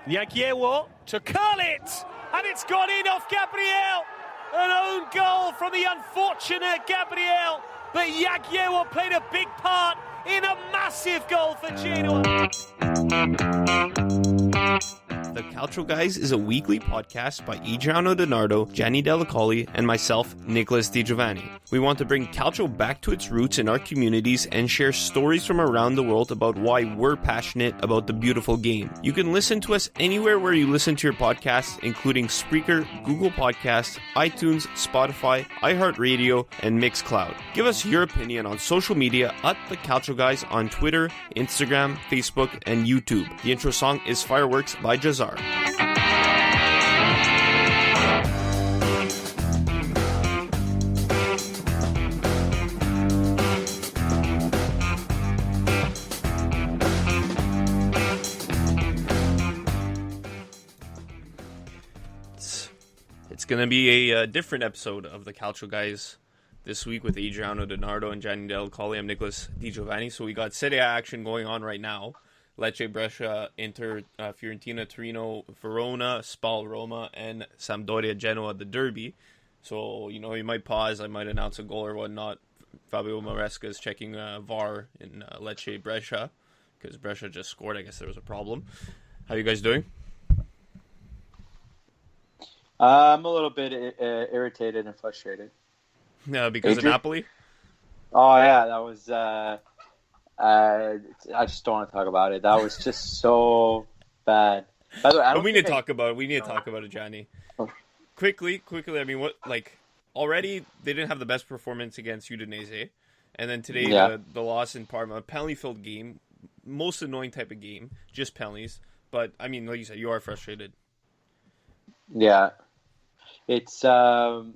Yaguewo to curl it, and it's gone in off Gabriel. An own goal from the unfortunate Gabriel, but Yaguewo played a big part in a massive goal for Genoa. The Calcio Guys is a weekly podcast by Adreano Donardo, Gianni Delacoli, and myself, Nicholas Di Giovanni. We want to bring Calcio back to its roots in our communities and share stories from around the world about why we're passionate about the beautiful game. You can listen to us anywhere where you listen to your podcasts, including Spreaker, Google Podcasts, iTunes, Spotify, iHeart Radio, and Mixcloud. Give us your opinion on social media at The Calcio Guys on Twitter, Instagram, Facebook, and YouTube. The intro song is Fireworks by Jazar. It's going to be a different episode of the Calcio Guys this week with Adreano Donardo and Gianni Delacoli. I'm Nicholas Di Giovanni. So we got Serie A action going on right now. Lecce, Brescia, Inter, Fiorentina, Torino, Verona, Spal, Roma, and Sampdoria, Genoa, the Derby. So, you might pause. I might announce a goal or whatnot. Fabio Maresca is checking VAR in Lecce, Brescia, because Brescia just scored. I guess there was a problem. How are you guys doing? I'm a little bit irritated and frustrated. Because of Napoli? Oh, yeah, that was... I just don't want to talk about it. That was just so bad. By the way, we need to talk about it. We need to talk about it, Gianni. Oh. Quickly. I mean, already they didn't have the best performance against Udinese, and then today the loss in Parma, a penalty-filled game, most annoying type of game, just penalties. But I mean, like you said, you are frustrated. Yeah, it's like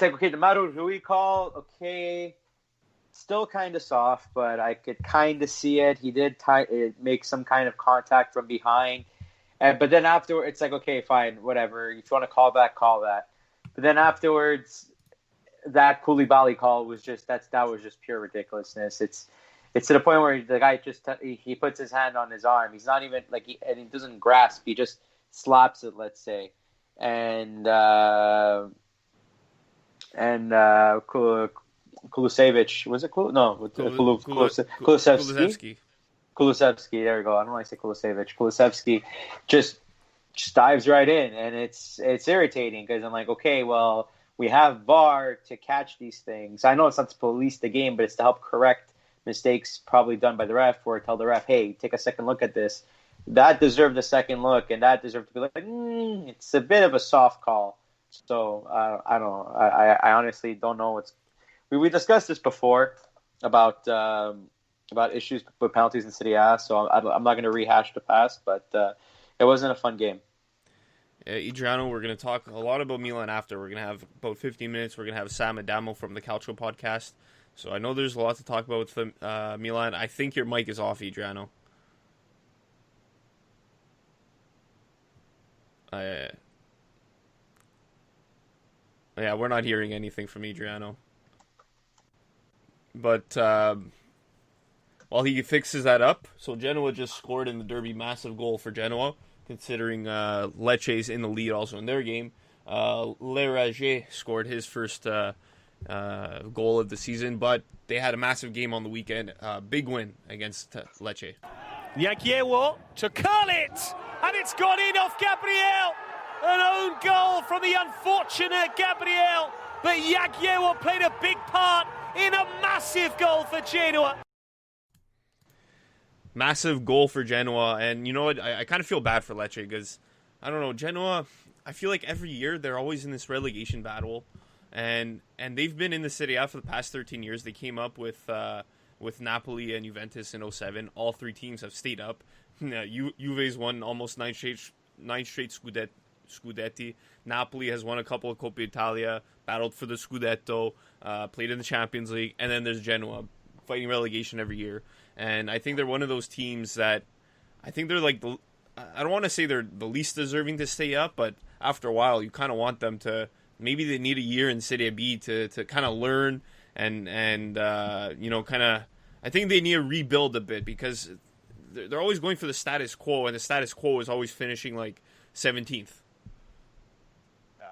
okay, no matter who we call, okay. Still kind of soft, but I could kind of see it. He did make some kind of contact from behind. But then afterwards, it's like, okay, fine, whatever. If you want to call that, call that. But then afterwards, that Koulibaly call was just that was just pure ridiculousness. It's to the point where the guy just he puts his hand on his arm. He's not even like he doesn't grasp. He just slaps it, let's say, and Kulusevich, was it Kulusevski? Kulusevski, there we go. I don't want to say Kulusevich. Kulusevski just dives right in, and it's irritating because I'm like, okay, well, we have VAR to catch these things. I know it's not to police the game, but it's to help correct mistakes probably done by the ref, or tell the ref, hey, take a second look at this. That deserved a second look, and that deserved to be like, it's a bit of a soft call. So I don't know. I honestly don't know what's. We discussed this before about issues with penalties in Serie A, so I'm not going to rehash the past, but it wasn't a fun game. Adriano, we're going to talk a lot about Milan after. We're going to have about 15 minutes. We're going to have Sam Adamo from the Calcio Podcast. So I know there's a lot to talk about with Milan. I think your mic is off, Adriano. Yeah, we're not hearing anything from Adriano. But while he fixes that up, so Genoa just scored in the Derby, massive goal for Genoa, considering Lecce's in the lead also in their game. Lerage scored his first goal of the season, but they had a massive game on the weekend. Big win against Lecce. Yaguewo to curl it, and it's gone in off Gabriel. An own goal from the unfortunate Gabriel, but Yaguewo played a big part in a massive goal for Genoa. Massive goal for Genoa, and you know what? I kind of feel bad for Lecce because, I don't know, Genoa, I feel like every year they're always in this relegation battle, and they've been in the Serie A for the past 13 years. They came up with Napoli and Juventus in 2007. All three teams have stayed up. Juve's won almost nine straight Scudetti. Napoli has won a couple of Coppa Italia, battled for the Scudetto, played in the Champions League, and then there's Genoa fighting relegation every year. And I think they're one of those teams that I think they're like I don't want to say they're the least deserving to stay up, but after a while you kind of want them to. Maybe they need a year in Serie B to kind of learn and kind of. I think they need to rebuild a bit because they're always going for the status quo, and the status quo is always finishing like 17th.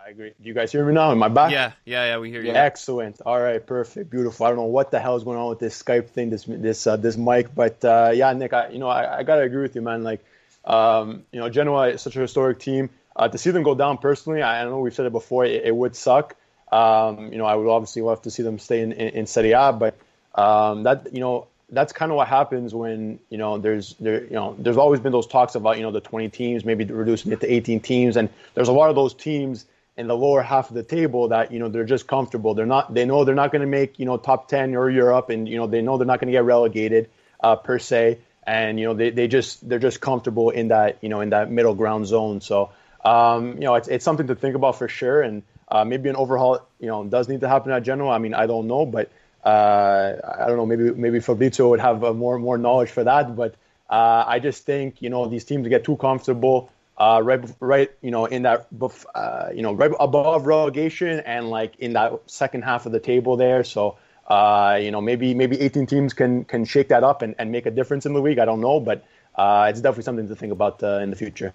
I agree. Do you guys hear me now? Am I back? Yeah, we hear you. Excellent. All right, perfect, beautiful. I don't know what the hell is going on with this Skype thing, this mic, but yeah, Nick, I gotta agree with you, man. Like, Genoa is such a historic team. To see them go down personally, I know we've said it before, it would suck. I would obviously love to see them stay in Serie A, but that's kind of what happens when there's always been those talks about the 20 teams, maybe reducing it to 18 teams, and there's a lot of those teams in the lower half of the table that they're just comfortable. They know they're not going to make top 10 or Europe, and they know they're not going to get relegated per se, and they're just comfortable in that in that middle ground zone. So it's something to think about for sure, and maybe an overhaul does need to happen at Genoa. I mean, I don't know, but I don't know. Maybe Fabrizio would have more knowledge for that, but I just think these teams get too comfortable. Right in that, right above relegation and like in that second half of the table there. So, maybe 18 teams can shake that up and make a difference in the league. I don't know, but it's definitely something to think about in the future.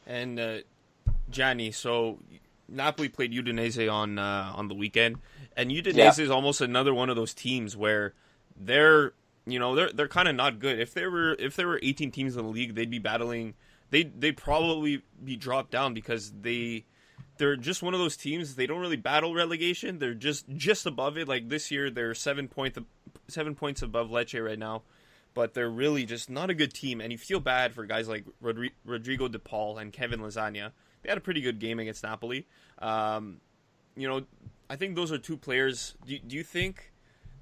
And Gianni, so Napoli played Udinese on the weekend, and Udinese is almost another one of those teams where they're kind of not good. If there were 18 teams in the league, they'd be battling. They'd probably be dropped down because they're just one of those teams. They don't really battle relegation. They're just above it. Like this year, they're 7 points above Lecce right now, but they're really just not a good team. And you feel bad for guys like Rodrigo De Paul and Kevin Lasagna. They had a pretty good game against Napoli. I think those are two players. Do you think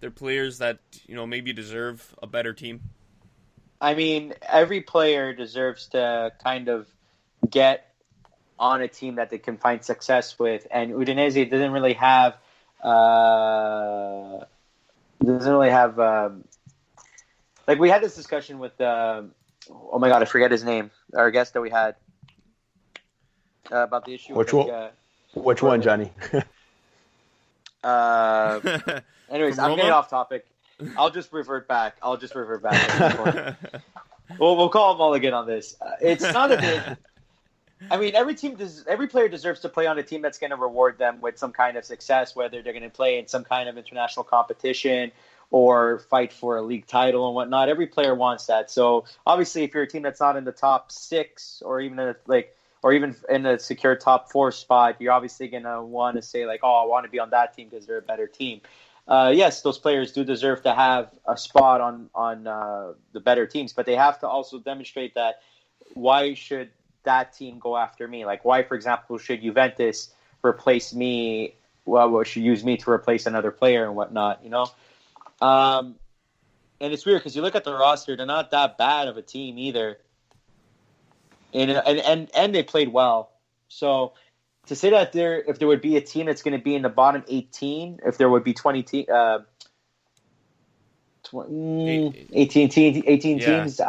they're players that maybe deserve a better team? I mean, every player deserves to kind of get on a team that they can find success with, and Udinese doesn't really have like we had this discussion with oh my god, I forget his name, our guest that we had about the issue. Which one, Johnny? Anyways, I'm getting off topic. I'll just revert back. At this point. We'll call Mulligan on this. It's not a bit. I mean, every player deserves to play on a team that's going to reward them with some kind of success, whether they're going to play in some kind of international competition or fight for a league title and whatnot. Every player wants that. So obviously, if you're a team that's not in the top 6 or even in a secure top 4 spot, you're obviously going to want to say like, oh, I want to be on that team because they're a better team. Yes, those players do deserve to have a spot on the better teams, but they have to also demonstrate that why should that team go after me? Like, why, for example, should Juventus replace me? Well, should use me to replace another player and whatnot, And it's weird because you look at the roster; they're not that bad of a team either, and they played well. So to say that if there would be a team that's going to be in the bottom 18, if there would be 18 teams,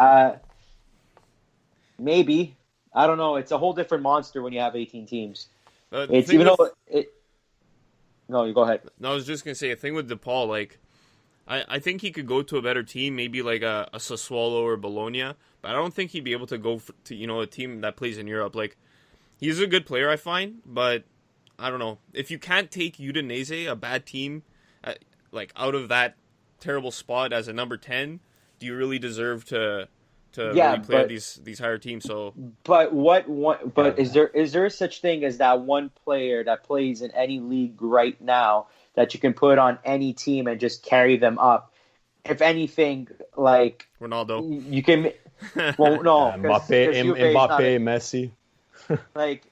maybe. I don't know. It's a whole different monster when you have 18 teams. It's even though No, you go ahead. No, I was just going to say a thing with DePaul. Like, I think he could go to a better team, maybe like a Sassuolo or Bologna, but I don't think he'd be able to go to a team that plays in Europe. Like, he's a good player, I find, but I don't know. If you can't take Udinese, a bad team, out of that terrible spot as a number 10, do you really deserve to really play these higher teams? So, is there such thing as that one player that plays in any league right now that you can put on any team and just carry them up? If anything, like Ronaldo, you can. Well, no, Mbappe, Messi. like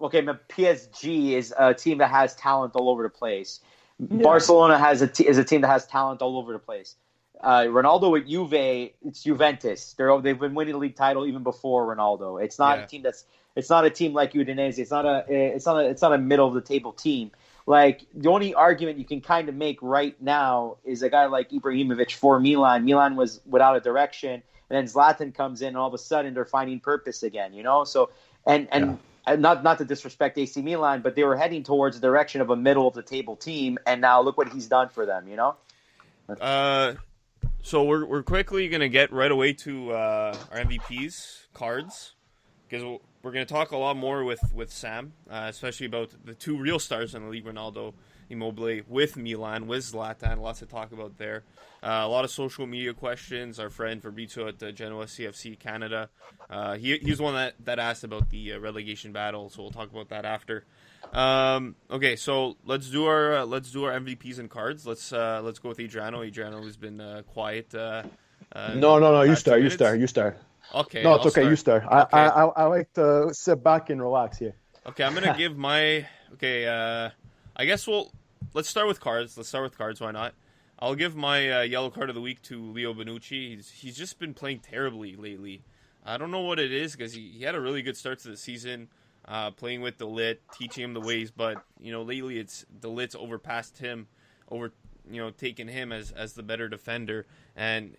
okay, but PSG is a team that has talent all over the place. Yeah. Barcelona is a team that has talent all over the place. Ronaldo with Juve, it's Juventus. They've been winning the league title even before Ronaldo. It's not a team it's not a team like Udinese. It's not a middle of the table team. Like, the only argument you can kind of make right now is a guy like Ibrahimovic for Milan. Milan was without a direction, and then Zlatan comes in, and all of a sudden they're finding purpose again. So and not to disrespect AC Milan, but they were heading towards the direction of a middle of the table team, and now look what he's done for them. So we're quickly going to get right away to our MVPs cards, because we're going to talk a lot more with Sam, especially about the two real stars in the league, Ronaldo, Immobile, with Milan, with Zlatan. Lots to talk about there. A lot of social media questions. Our friend Fabrizio at Genoa CFC Canada, he's the one that asked about the relegation battle, so we'll talk about that after. Okay, so let's do our MVPs and cards. Let's go with Adreano. Adreano has been quiet. No. You start. Okay. No, it's okay. Start. You start. Okay. I like to sit back and relax here. Okay, I'm gonna give my. Okay, I guess let's start with cards. Why not? I'll give my yellow card of the week to Leo Bonucci. He's just been playing terribly lately. I don't know what it is, because he had a really good start to the season. Playing with De Ligt, teaching him the ways, but lately it's De Ligt's overpassed him, taken him as the better defender, and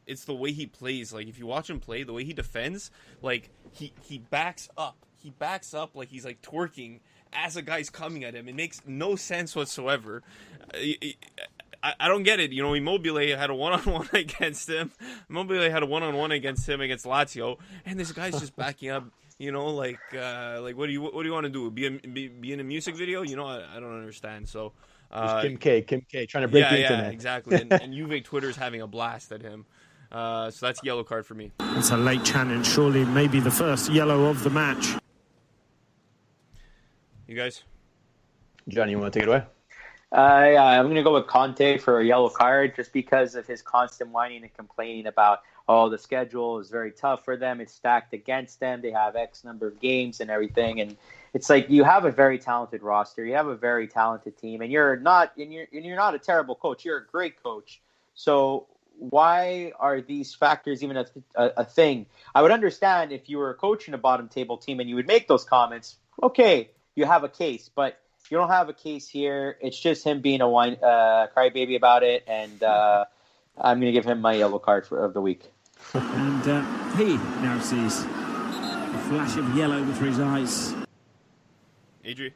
it's the way he plays. Like, if you watch him play, the way he defends, like he backs up like he's like twerking as a guy's coming at him. It makes no sense whatsoever. I don't get it. Immobile had a one-on-one against him. Against Lazio, and this guy's just backing up. Like what do you want to do? Be in a music video? I don't understand. So Kim K trying to break the internet. Yeah, exactly. And Juve Twitter's having a blast at him. So that's yellow card for me. It's a late challenge, surely maybe the first yellow of the match. You guys? Gianni, you want to take it away? I'm going to go with Conte for a yellow card, just because of his constant whining and complaining about, the schedule is very tough for them. It's stacked against them. They have X number of games and everything. And it's like, you have a very talented roster. You have a very talented team, and you're not a terrible coach. You're a great coach. So why are these factors even a thing? I would understand if you were coaching a bottom table team and you would make those comments. Okay, you have a case, but you don't have a case here. It's just him being a crybaby about it, and I'm going to give him my yellow card of the week. And he now sees a flash of yellow before his eyes. Adri?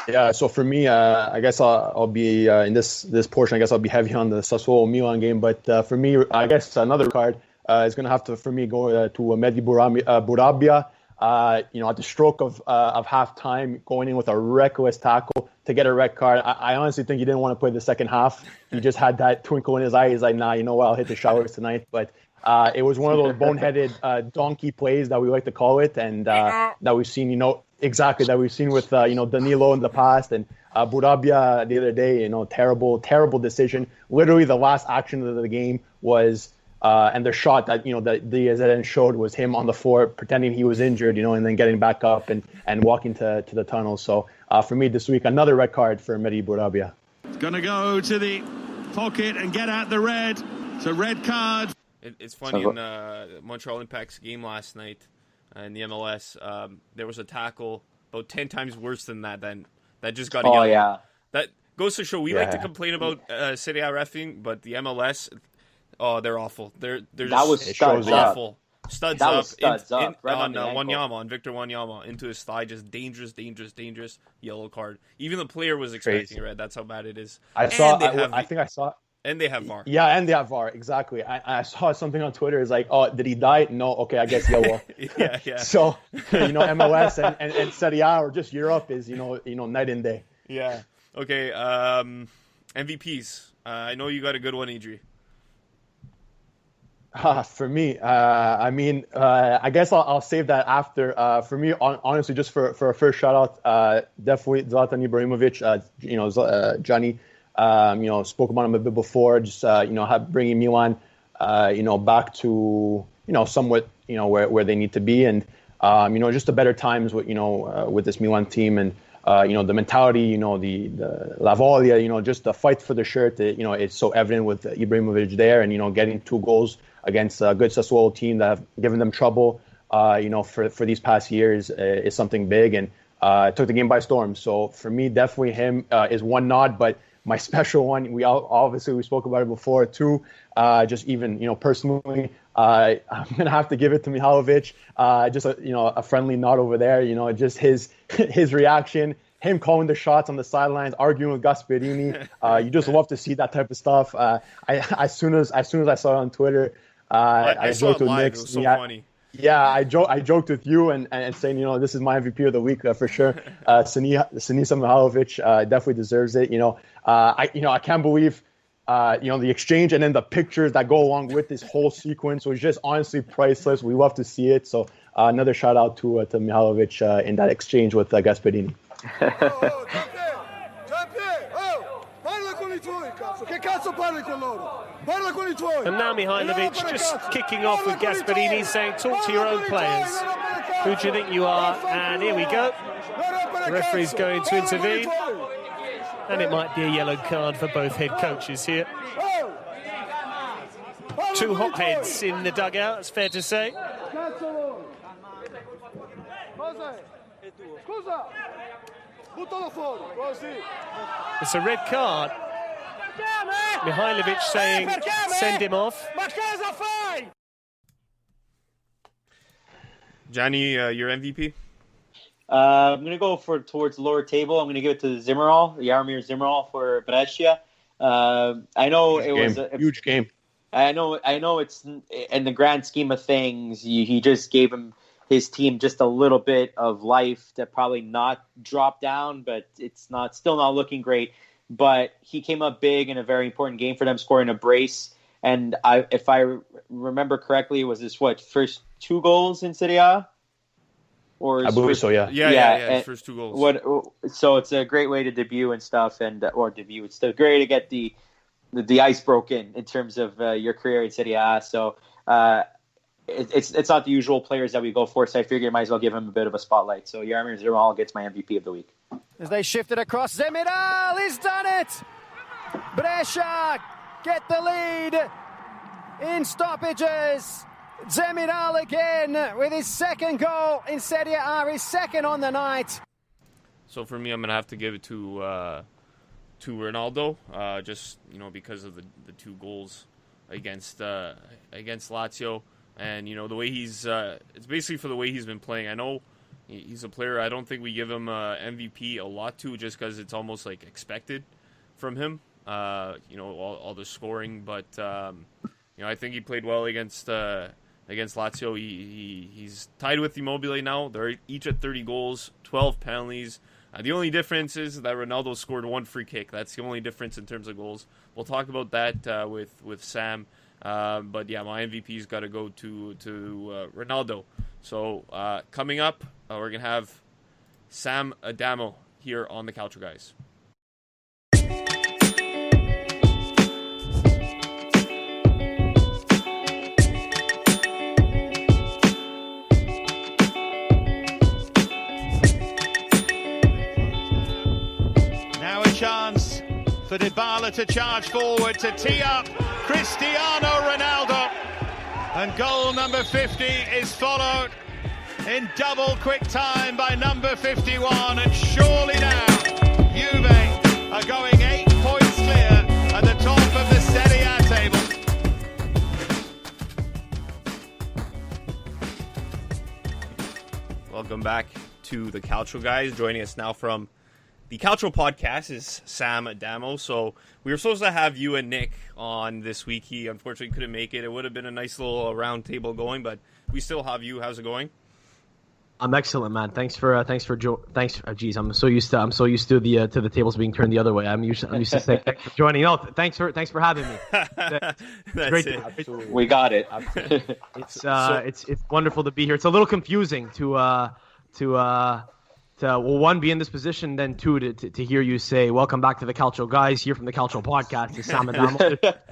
Yeah, so for me, I guess I'll be in this portion. I guess I'll be heavy on the Sassuolo Milan game, but for me, I guess another card is going to have to, for me, go to Mehdi Bourabia. At the stroke of halftime, going in with a reckless tackle to get a red card. I honestly think he didn't want to play the second half. He just had that twinkle in his eye. He's like, nah, I'll hit the showers tonight. But it was one of those boneheaded donkey plays that we like to call it, and that we've seen, that we've seen with Danilo in the past, and Bourabia the other day. Terrible decision. Literally, the last action of the game was. And the shot that that Diaz then showed was him on the floor pretending he was injured, and then getting back up and walking to the tunnel. So for me this week, another red card for Mehdi Bourabia. Going to go to the pocket and get out the red. It's a red card. It's funny, in Montreal Impact's game last night in the MLS, there was a tackle about 10 times worse than that just got a yellow. Yeah. That goes to show we like to complain about Serie A reffing, but the MLS... Oh, they're awful. They're just awful. Studs up. Right on Wanyama, on Victor Wanyama, into his thigh, just dangerous yellow card. Even the player was expecting red. That's how bad it is. I think I saw. And they have VAR. Yeah, and they have VAR, exactly. I saw something on Twitter. It's like, oh, did he die? No, okay, I guess yellow. yeah. So, MLS and Serie A or just Europe is, night and day. Yeah. Okay. MVPs. I know you got a good one, Adri. For me, I guess I'll save that after. For me, honestly, just for a first shout out, definitely Zlatan Ibrahimovic. Gianni, spoke about him a bit before. Just bringing Milan, back to somewhat where they need to be, and just the better times with this Milan team, and the mentality, the La Voglia, just the fight for the shirt. It's so evident with Ibrahimovic there, and getting 2 goals against a good Sassuolo team that have given them trouble, for these past years is something big, and took the game by storm. So for me, definitely him is one nod, but my special one, we spoke about it before too. Just even personally, I'm gonna have to give it to Mihajlovic. Just a friendly nod over there. Just his reaction him calling the shots on the sidelines, arguing with Gasperini. You just love to see that type of stuff. As soon as I saw it on Twitter, I saw joked it with live. Nick. It was so funny. Yeah, I joked with you and saying, this is my MVP of the week for sure. Sinisa Mihajlovic definitely deserves it. I can't believe the exchange and then the pictures that go along with this whole sequence was just honestly priceless. We love to see it. So another shout out to Mihajlovic in that exchange with Gasperini. And now Mihajlovic just kicking off with Gasperini, saying, talk to your own players. Who do you think you are? And here we go. The referee's going to intervene. And it might be a yellow card for both head coaches here. Two hotheads in the dugout, it's fair to say. It's a red card. Mihajlovic saying, send him off. Gianni, your MVP? I'm going to go towards the lower table. I'm going to give it to Jaromir Zimmerall for Brescia. I know it was a huge game. I know it's in the grand scheme of things, he just gave his team just a little bit of life to probably not drop down, but it's still not looking great. But he came up big in a very important game for them, scoring a brace. And if I remember correctly, was this first 2 goals in Serie A? I believe so, yeah. Yeah, his first 2 goals. So it's a great way to debut and stuff, It's still great to get the ice broken in terms of your career in Serie A. So it's not the usual players that we go for, so I figure I might as well give him a bit of a spotlight. So Jaromir Zimmerall gets my MVP of the week. As they shift it across, Zemiral, he's done it! Brescia get the lead in stoppages. Zemiral again with his second goal in Serie A, his second on the night. So for me, I'm going to have to give it to Ronaldo, just because of the 2 goals against Lazio, and the way he's it's basically for the way he's been playing. I know he's a player I don't think we give him MVP a lot to, just because it's almost like expected from him. All the scoring, but I think he played well against Lazio. He's tied with Immobile now. They're each at 30 goals, 12 penalties. The only difference is that Ronaldo scored 1 free kick. That's the only difference in terms of goals. We'll talk about that with Sam. But yeah, my MVP's got to go to Ronaldo. So coming up, we're going to have Sam Adamo here on the Calcio Guys. Chance for Dybala to charge forward to tee up Cristiano Ronaldo, and goal number 50 is followed in double quick time by number 51, and surely now Juve are going 8 points clear at the top of the Serie A table. Welcome back to the Calcio Guys. Joining us now from the Calcio Podcast is Sam Adamo. So we were supposed to have you and Nick on this week. He unfortunately couldn't make it. It would have been a nice little round table going, but we still have you. How's it going? I'm excellent, man. Geez, I'm so used to the tables being turned the other way. I'm used to saying thanks for joining. No, thanks for having me. It's great. We got it. It's wonderful to be here. It's a little confusing to one, be in this position, then two, to hear you say, welcome back to the Calcio Guys, here from the Calcio Podcast, is Sam Adamo.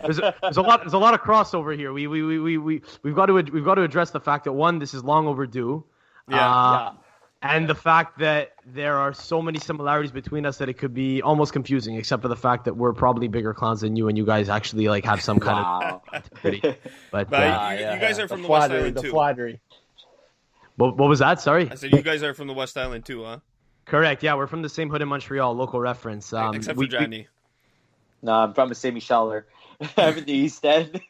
There's a lot of crossover here. We've got to address the fact that, one, this is long overdue. And the fact that there are so many similarities between us that it could be almost confusing, except for the fact that we're probably bigger clowns than you, and you guys actually have some kind of activity. But you guys are from the West Island too. The flattery. What was that? Sorry? I said you guys are from the West Island too, huh? Correct, yeah. We're from the same hood in Montreal, local reference. Except for Gianni. No, I'm from Saint Michel. I'm in the East End.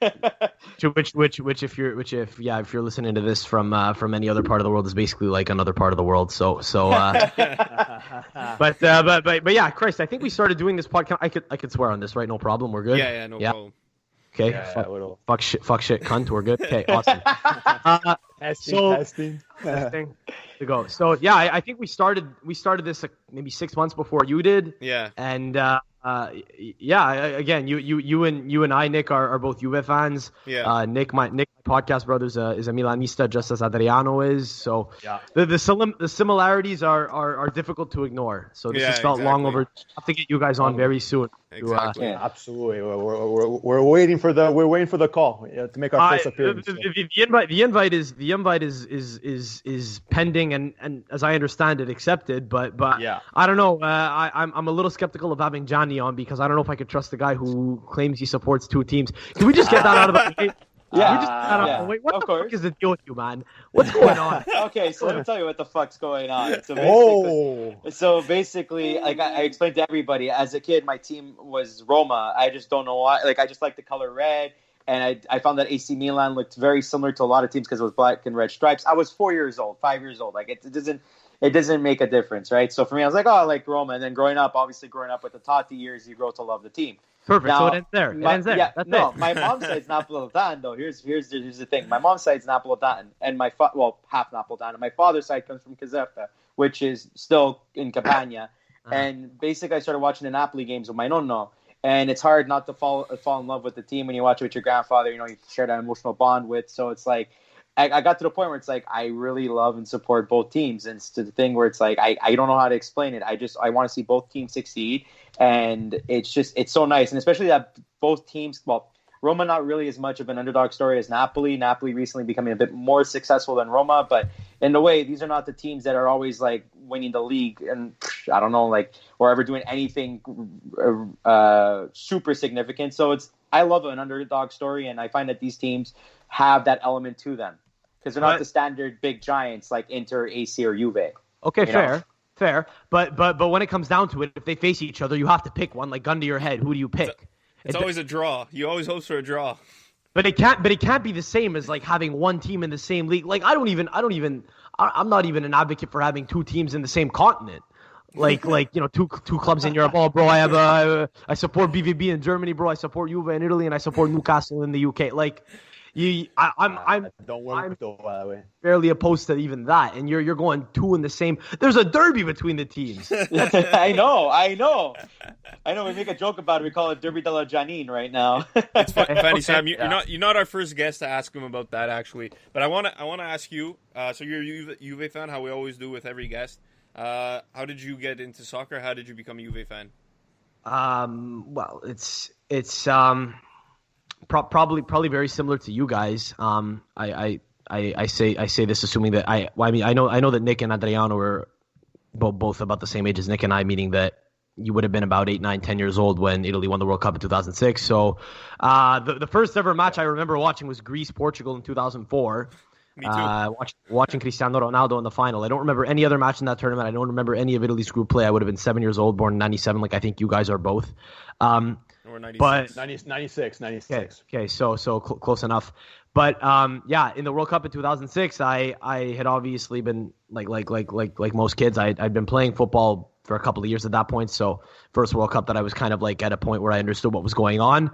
Which if you're listening to this from any other part of the world is basically like another part of the world. But yeah, Christ, I think we started doing this podcast. I could swear on this, right? No problem. We're good. Yeah, no problem. Okay. Yeah, fuck shit, cunt. We're good. Okay, awesome. Testing. To go. So yeah, I think we started this like maybe 6 months before you did. Yeah. And again, you and I, Nick, are both Juve fans. Yeah. Nick, my podcast brother, is a Milanista, just as Adreano is. So yeah. the similarities are difficult to ignore. So this has felt long over. I have to get you guys on very soon. Exactly. Absolutely. We're waiting for the call to make our first appearance. The invite is pending and as I understand it, accepted. But yeah. I don't know. I'm a little skeptical of having Gianni on because I don't know if I could trust the guy who claims he supports two teams. Can we just get that out of the way? Yeah. Wait, what the fuck is the deal with you, man? What's going on? Okay, so let me tell you what the fuck's going on. So basically, like I explained to everybody, as a kid, my team was Roma. I just don't know why. Like I just like the color red, and I found that AC Milan looked very similar to a lot of teams because it was black and red stripes. I was 5 years old. Like it doesn't make a difference, right? So for me, I was like, oh, I like Roma. And then growing up with the Totti years, you grow to love the team. Perfect. Now, so it ends there. Yeah, That's no, it. my mom's side's Napolitan, though. Here's the thing. My mom's side's Napolitan, and half Napolitan. And my father's side comes from Caserta, which is still in Campania. And basically, I started watching the Napoli games with my nonno. And it's hard not to fall in love with the team when you watch it with your grandfather. You know, you share that emotional bond with. So it's like, I got to the point where it's like I really love and support both teams, and it's to the thing where it's like I don't know how to explain it. I want to see both teams succeed, and it's so nice, and especially that both teams. Well, Roma not really as much of an underdog story as Napoli. Napoli recently becoming a bit more successful than Roma, but in a way, these are not the teams that are always like winning the league, and I don't know, like or ever doing anything super significant. So I love an underdog story, and I find that these teams have that element to them. Because they're not the standard big giants like Inter, AC, or Juve. Okay, fair. But when it comes down to it, if they face each other, you have to pick one. Like gun to your head, who do you pick? It's always a draw. You always hope for a draw. But it can't be the same as like having one team in the same league. Like I'm not even an advocate for having two teams in the same continent. Like two clubs in Europe. Oh, bro, I support BVB in Germany, bro. I support Juve in Italy, and I support Newcastle in the UK. Like. I'm fairly opposed to even that, and you're going two in the same. There's a derby between the teams. I know. We make a joke about it. We call it Derby della Giannine right now. It's funny, Sam. You're not our first guest to ask him about that actually, but I want to ask you. So you're a Juve fan, how we always do with every guest. How did you get into soccer? How did you become a Juve fan? Well, it's Probably very similar to you guys. I say this assuming that I know that Nick and Adreano were both about the same age as Nick and I, meaning that you would have been about 8, 9, 10 years old when Italy won the World Cup in 2006. So the first ever match I remember watching was Greece-Portugal in 2004. Me too. Watching Cristiano Ronaldo in the final. I don't remember any other match in that tournament. I don't remember any of Italy's group play. I would have been 7 years old, born in 97, like I think you guys are both. Or 96. 96. Okay, so close enough. But in the World Cup in 2006, I had obviously been like most kids. I'd been playing football for a couple of years at that point. So first World Cup that I was kind of like at a point where I understood what was going on,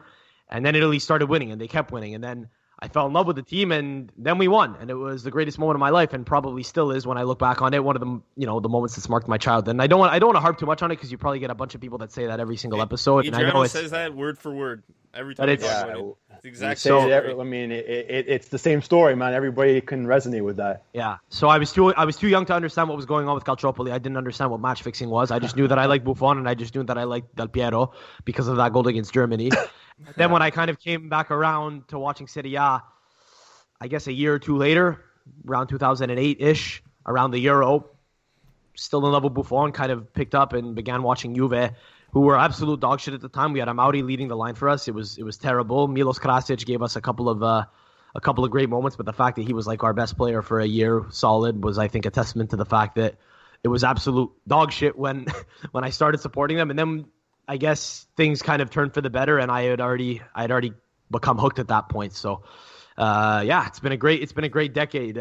and then Italy started winning, and they kept winning, and then I fell in love with the team, and then we won, and it was the greatest moment of my life, and probably still is when I look back on it. One of the the moments that's marked my childhood. And I don't want to harp too much on it because you probably get a bunch of people that say that every single episode. And I know says that word for word every time. It's exactly. I mean, it's the same story, man. Everybody can resonate with that. Yeah. So I was too young to understand what was going on with Calciopoli. I didn't understand what match fixing was. I just knew that I liked Buffon, and I just knew that I liked Del Piero because of that goal against Germany. Then when I kind of came back around to watching Serie A, I guess a year or two later, around 2008-ish, around the Euro, still in love with Buffon, kind of picked up and began watching Juve, who were absolute dog shit at the time. We had Amauri leading the line for us. It was terrible. Milos Krasic gave us a couple of great moments, but the fact that he was like our best player for a year solid was, I think, a testament to the fact that it was absolute dog shit when I started supporting them. And then I guess things kind of turned for the better, and I had already become hooked at that point. So, it's been a great decade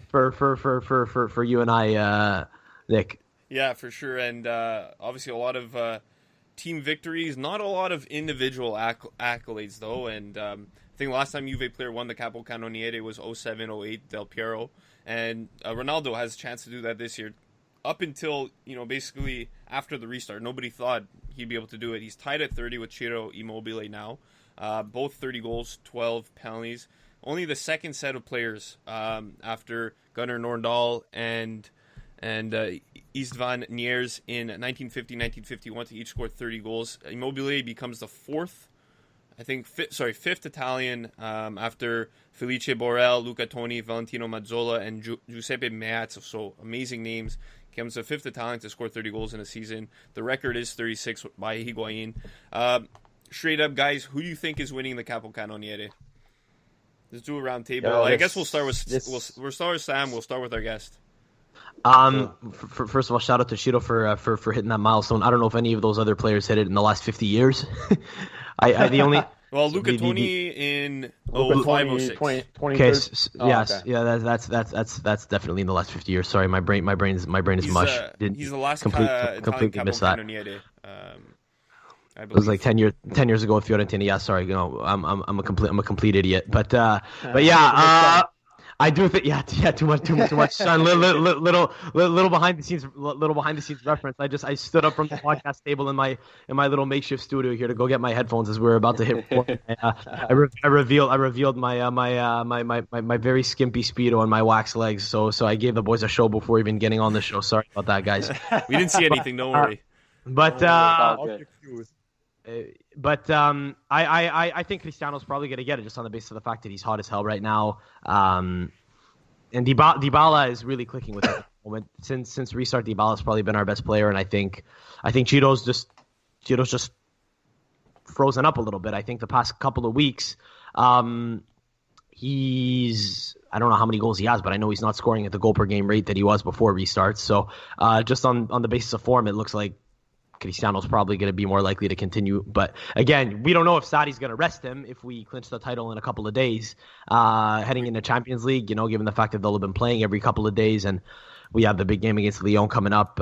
for you and I, Nick. Yeah, for sure, and obviously a lot of team victories, not a lot of individual accolades though. And I think last time Juve player won the capocannoniere was 07-08 Del Piero, and Ronaldo has a chance to do that this year. Up until, basically after the restart, nobody thought he'd be able to do it. He's tied at 30 with Ciro Immobile now. Both 30 goals, 12 penalties. Only the second set of players after Gunnar Nordahl and Istvan Niers in 1950-1951 to each score 30 goals. Immobile becomes the fifth Italian after Felice Borrell, Luca Toni, Valentino Mazzola, and Giuseppe Meazza. So amazing names. Becomes the fifth Italian to score 30 goals in a season. The record is 36 by Higuain. Straight up, guys, who do you think is winning the capocannoniere? Let's do a round table. I guess we'll start with Sam. We'll start with our guest. First of all, shout out to Shiro for hitting that milestone. I don't know if any of those other players hit it in the last 50 years. Luca Toni in 05-06. That's definitely in the last 50 years. Sorry, my brain is mush. He's the last completely missed that. I believe. It was like 10 years ago with Fiorentina. Yeah, sorry, I'm a complete idiot. But yeah. I do think, too much. Son, little behind the scenes reference. I stood up from the podcast table in my little makeshift studio here to go get my headphones as we were about to hit record. I revealed my very skimpy Speedo and my wax legs. So I gave the boys a show before even getting on the show. Sorry about that, guys. We didn't see anything. Don't worry. I think Cristiano's probably going to get it just on the basis of the fact that he's hot as hell right now. And Dybala is really clicking with it at the moment. Since restart, Dybala's probably been our best player, and I think Ciro's just frozen up a little bit. I think the past couple of weeks, I don't know how many goals he has, but I know he's not scoring at the goal per game rate that he was before restart. So just on the basis of form, it looks like Cristiano's probably going to be more likely to continue. But again, we don't know if Sarri's going to rest him if we clinch the title in a couple of days. Heading into Champions League, given the fact that they'll have been playing every couple of days, and we have the big game against Lyon coming up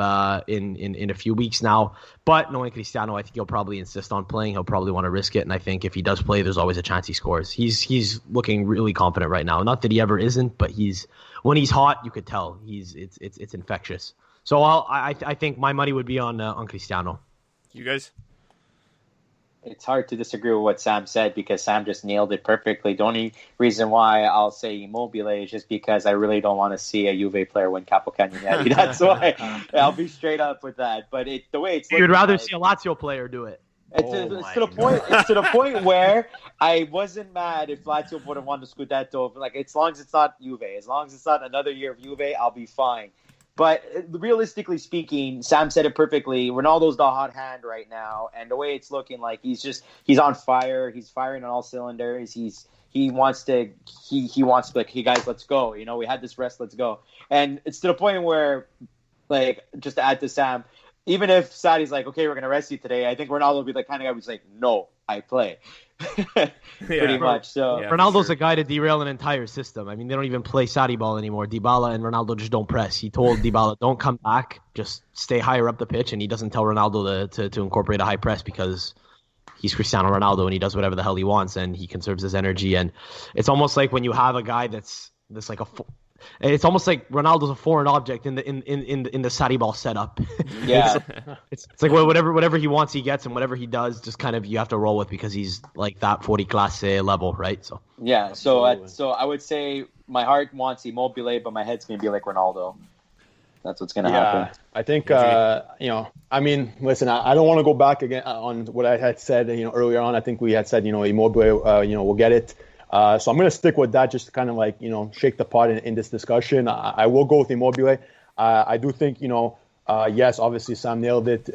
in a few weeks now. But knowing Cristiano, I think he'll probably insist on playing. He'll probably want to risk it, and I think if he does play, there's always a chance he scores. He's looking really confident right now. Not that he ever isn't, but when he's hot, you could tell it's infectious. So I think my money would be on Cristiano. You guys? It's hard to disagree with what Sam said because Sam just nailed it perfectly. The only reason why I'll say Immobile is just because I really don't want to see a Juve player win capocannoniere. That's why I'll be straight up with that. But the way it's you'd rather see a Lazio player do it. It's to the point where I wasn't mad if Lazio would have won the Scudetto. Like, as long as it's not Juve, as long as it's not another year of Juve, I'll be fine. But realistically speaking, Sam said it perfectly. Ronaldo's the hot hand right now, and the way it's looking, like he's on fire. He's firing on all cylinders. He wants to like, hey guys, let's go. We had this rest, let's go. And it's to the point where, like, just to add to Sam, even if Sarri's like, okay, we're gonna rest you today, I think Ronaldo will be the kind of guy who's like, no, I play. Pretty much. So Ronaldo's a guy to derail an entire system. I mean, they don't even play Sarri ball anymore. Dybala and Ronaldo just don't press. He told Dybala, don't come back, just stay higher up the pitch, and he doesn't tell Ronaldo to incorporate a high press because he's Cristiano Ronaldo and he does whatever the hell he wants and he conserves his energy. And it's almost like when you have a guy that's like it's almost like Ronaldo's a foreign object in the Sarri ball setup. Yeah, it's like whatever he wants, he gets, and whatever he does, just kind of you have to roll with because he's like that 40 class level, right? So yeah, so I would say my heart wants Immobile, but my head's gonna be like Ronaldo. That's what's gonna happen. I think I mean, listen, I don't want to go back again on what I had said earlier on. I think we had said Immobile we'll get it. So I'm going to stick with that just to kind of like, shake the pot in this discussion. I will go with Immobile. I do think, yes, obviously Sam nailed it.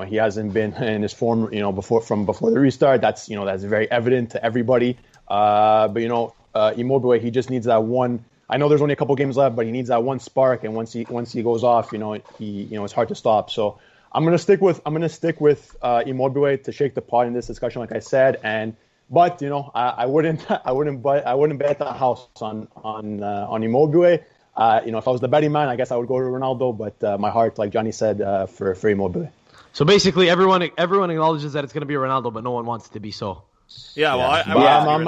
He hasn't been in his form, before the restart. That's very evident to everybody. But Immobile, he just needs that one. I know there's only a couple games left, but he needs that one spark. And once he goes off, it's hard to stop. So I'm gonna stick with Immobile to shake the pot in this discussion, like I said. But I wouldn't bet the house on Immobile. If I was the betting man, I guess I would go to Ronaldo. But my heart, like Gianni said, for Immobile. So basically, everyone acknowledges that it's going to be Ronaldo, but no one wants it to be so. Yeah, well, I'm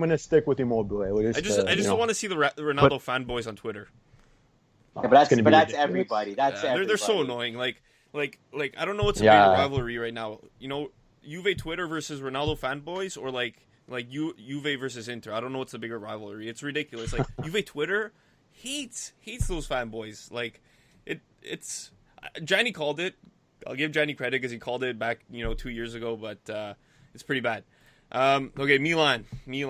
gonna stick with Immobile. I just don't want to see the Ronaldo fanboys on Twitter. Yeah, but that's everybody. Everybody. They're so annoying. Like I don't know what's a bigger rivalry right now. Juve Twitter versus Ronaldo fanboys, or like Juve versus Inter. I don't know what's a bigger rivalry. It's ridiculous. Like Juve Twitter hates those fanboys. Like it's Gianni called it. I'll give Gianni credit because he called it back 2 years ago, but it's pretty bad. Okay, Milan. We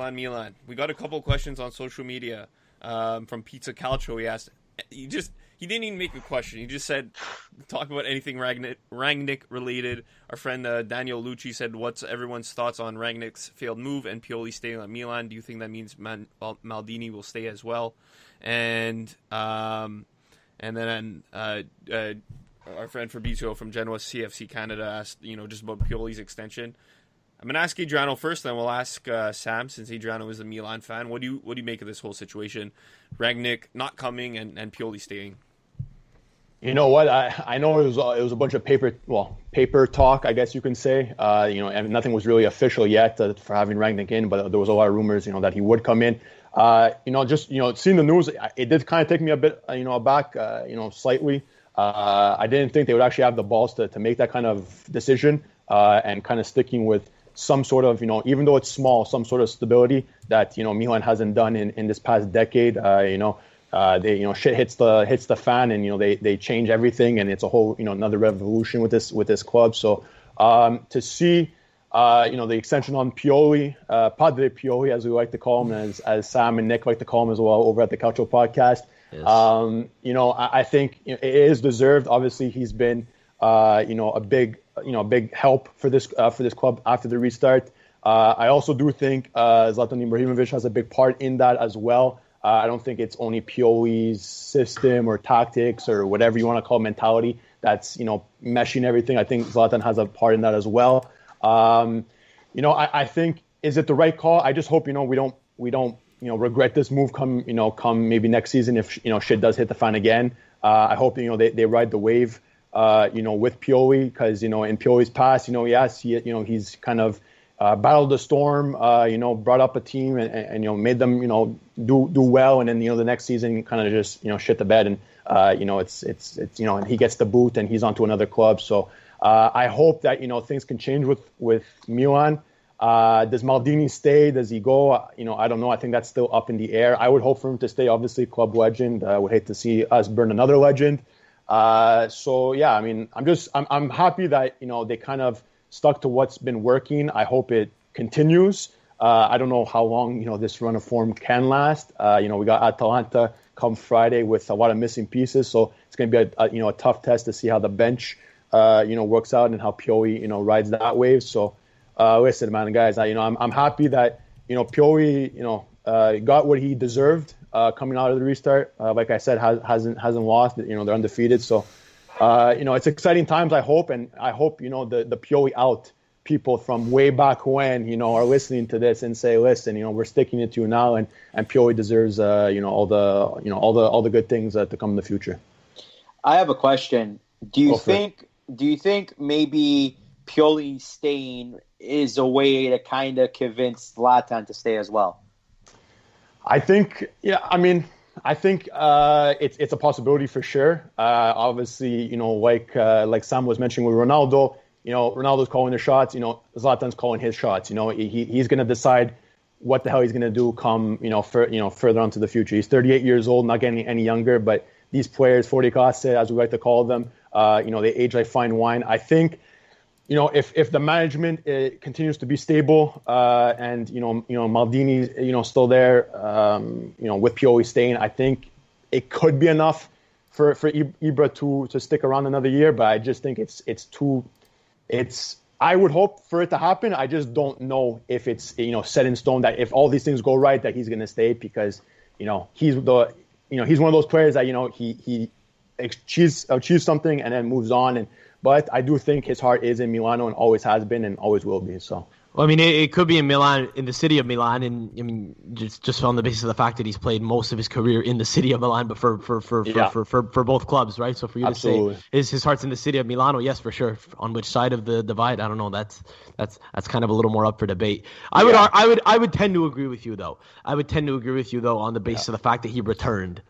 got a couple questions on social media from Pizza Calcio. He asked. He didn't even make a question. He just said, talk about anything Rangnick related. Our friend Daniel Lucci said, what's everyone's thoughts on Rangnick's failed move and Pioli staying at Milan? Do you think that means Maldini will stay as well? And then our friend Fabrizio from Genoa CFC Canada asked, just about Pioli's extension. I'm going to ask Adreano first, then we'll ask Sam, since Adreano is a Milan fan. What do you make of this whole situation? Rangnick not coming and Pioli staying. You know what? I know it was a bunch of paper talk, I guess you can say. And nothing was really official yet for having Rangnick in, but there was a lot of rumors, that he would come in. Seeing the news, it did kind of take me a bit, aback, slightly. I didn't think they would actually have the balls to make that kind of decision and kind of sticking with some sort of, even though it's small, some sort of stability that, Milan hasn't done in this past decade. Shit hits the fan and, they change everything and it's a whole, another revolution with this club. So to see, the extension on Pioli, Padre Pioli, as we like to call him, as Sam and Nick like to call him as well over at the Calcio Podcast. Yes. I think it is deserved. Obviously, he's been, a big help for this club after the restart. I also do think Zlatan Ibrahimovic has a big part in that as well. I don't think it's only Pioli's system or tactics or whatever you want to call mentality that's meshing everything. I think Zlatan has a part in that as well. I think, is it the right call? I just hope we don't regret this move come maybe next season if shit does hit the fan again. I hope they ride the wave. With Pioli, because in Pioli's past, yes, he's kind of battled the storm, brought up a team and made them do well, and then the next season kind of just shit the bed, and and he gets the boot and he's on to another club. So I hope that things can change with Milan. Does Maldini stay? Does he go? I don't know. I think that's still up in the air. I would hope for him to stay. Obviously, club legend. I would hate to see us burn another legend. I'm happy that they kind of stuck to what's been working. I hope it continues. I don't know how long this run of form can last. We got Atalanta come Friday with a lot of missing pieces, so it's going to be a tough test to see how the bench works out and how Pioli rides that wave. So listen, man, guys, I'm happy that Pioli got what he deserved. Coming out of the restart, like I said, hasn't lost. They're undefeated. So, it's exciting times. I hope the Pioli out people from way back when, are listening to this and say, listen, we're sticking it to you now, and Pioli deserves, all the good things to come in the future. I have a question. Do you think maybe Pioli staying is a way to kind of convince Zlatan to stay as well? I think, it's a possibility for sure. Obviously, like Sam was mentioning with Ronaldo, Ronaldo's calling the shots, Zlatan's calling his shots. He's going to decide what the hell he's going to do come, further on to the future. He's 38 years old, not getting any younger, but these players, fuori classe, as we like to call them, they age like fine wine. I think, if the management continues to be stable, and Maldini's still there, with Pioli staying, I think it could be enough for Ibra to stick around another year. But I just think I would hope for it to happen. I just don't know if it's set in stone that if all these things go right that he's going to stay, because he's one of those players that he achieves something and then moves on, and but I do think his heart is in Milano and always has been and always will be. So. Well, I mean, it could be in Milan, in the city of Milan, and I mean, just on the basis of the fact that he's played most of his career in the city of Milan, but for both clubs, right? So for you Absolutely. to say his heart's in the city of Milano, yes, for sure. On which side of the divide, I don't know. That's kind of a little more up for debate. I would tend to agree with you though. I would tend to agree with you though on the basis of the fact that he returned.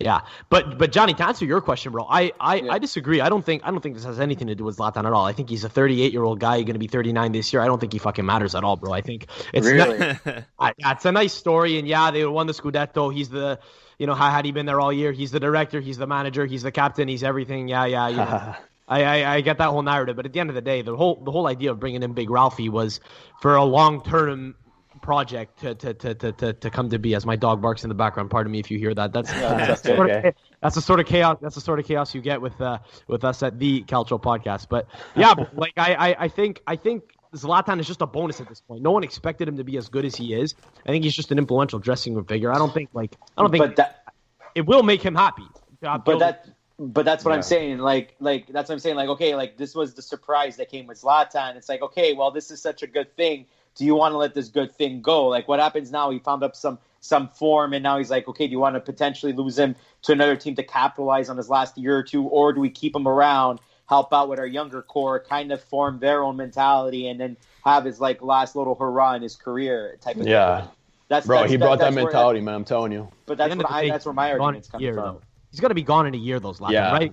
Yeah, but Gianni, to answer your question, bro, I disagree. I don't think this has anything to do with Zlatan at all. I think he's a 38-year-old guy going to be 39 this year. I don't think he fucking matters at all, bro. I think it's really? It's a nice story, and yeah, they won the Scudetto. He's the, had he been there all year, he's the director, he's the manager, he's the captain, he's everything. Yeah. I get that whole narrative, but at the end of the day, the whole idea of bringing in Big Ralphie was for a long-term project to come to be. As my dog barks in the background, pardon me if you hear that. That's the sort of chaos. That's the sort of chaos you get with us at the Calcio Podcast. But yeah, like I think Zlatan is just a bonus at this point. No one expected him to be as good as he is. I think he's just an influential dressing room figure. I don't think it will make him happy. But that's what I'm saying. Like that's what I'm saying. Like, okay, like this was the surprise that came with Zlatan. It's like, okay, well, this is such a good thing. Do you want to let this good thing go? Like, what happens now? He found up some form, and now he's like, okay, do you want to potentially lose him to another team to capitalize on his last year or two, or do we keep him around, help out with our younger core, kind of form their own mentality, and then have his like last little hurrah in his career type of thing? He brought that mentality, man. I'm telling you. But that's where my argument's coming from. He's got to be gone in a year, though, Zlatan, right?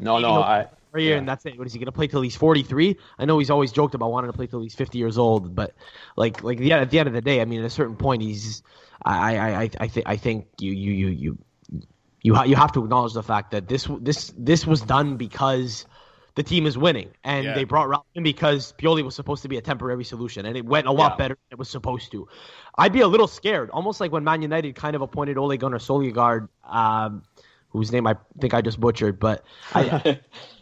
And that's it. What is he going to play till he's 43? I know he's always joked about wanting to play till he's 50 years old, but at the end of the day, I mean, at a certain point, I think you have to acknowledge the fact that this was done because the team is winning, and they brought Ralph in because Pioli was supposed to be a temporary solution, and it went a lot better than it was supposed to. I'd be a little scared, almost like when Man United kind of appointed Ole Gunnar Solskjaer, whose name I think I just butchered, but Solskjaer,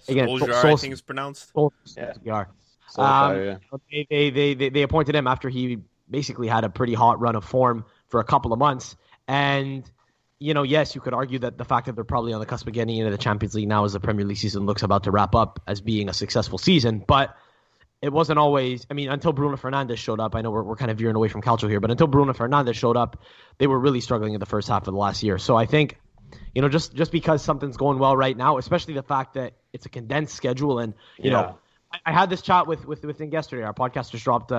I think it's pronounced. Solskjaer. They appointed him after he basically had a pretty hot run of form for a couple of months, and yes, you could argue that the fact that they're probably on the cusp of getting into the Champions League now as the Premier League season looks about to wrap up as being a successful season, but it wasn't always. I mean, until Bruno Fernandes showed up. I know we're kind of veering away from Calcio here, but until Bruno Fernandes showed up, they were really struggling in the first half of the last year. So I think, just because something's going well right now, especially the fact that it's a condensed schedule, and I had this chat with Nick yesterday. Our podcast just dropped.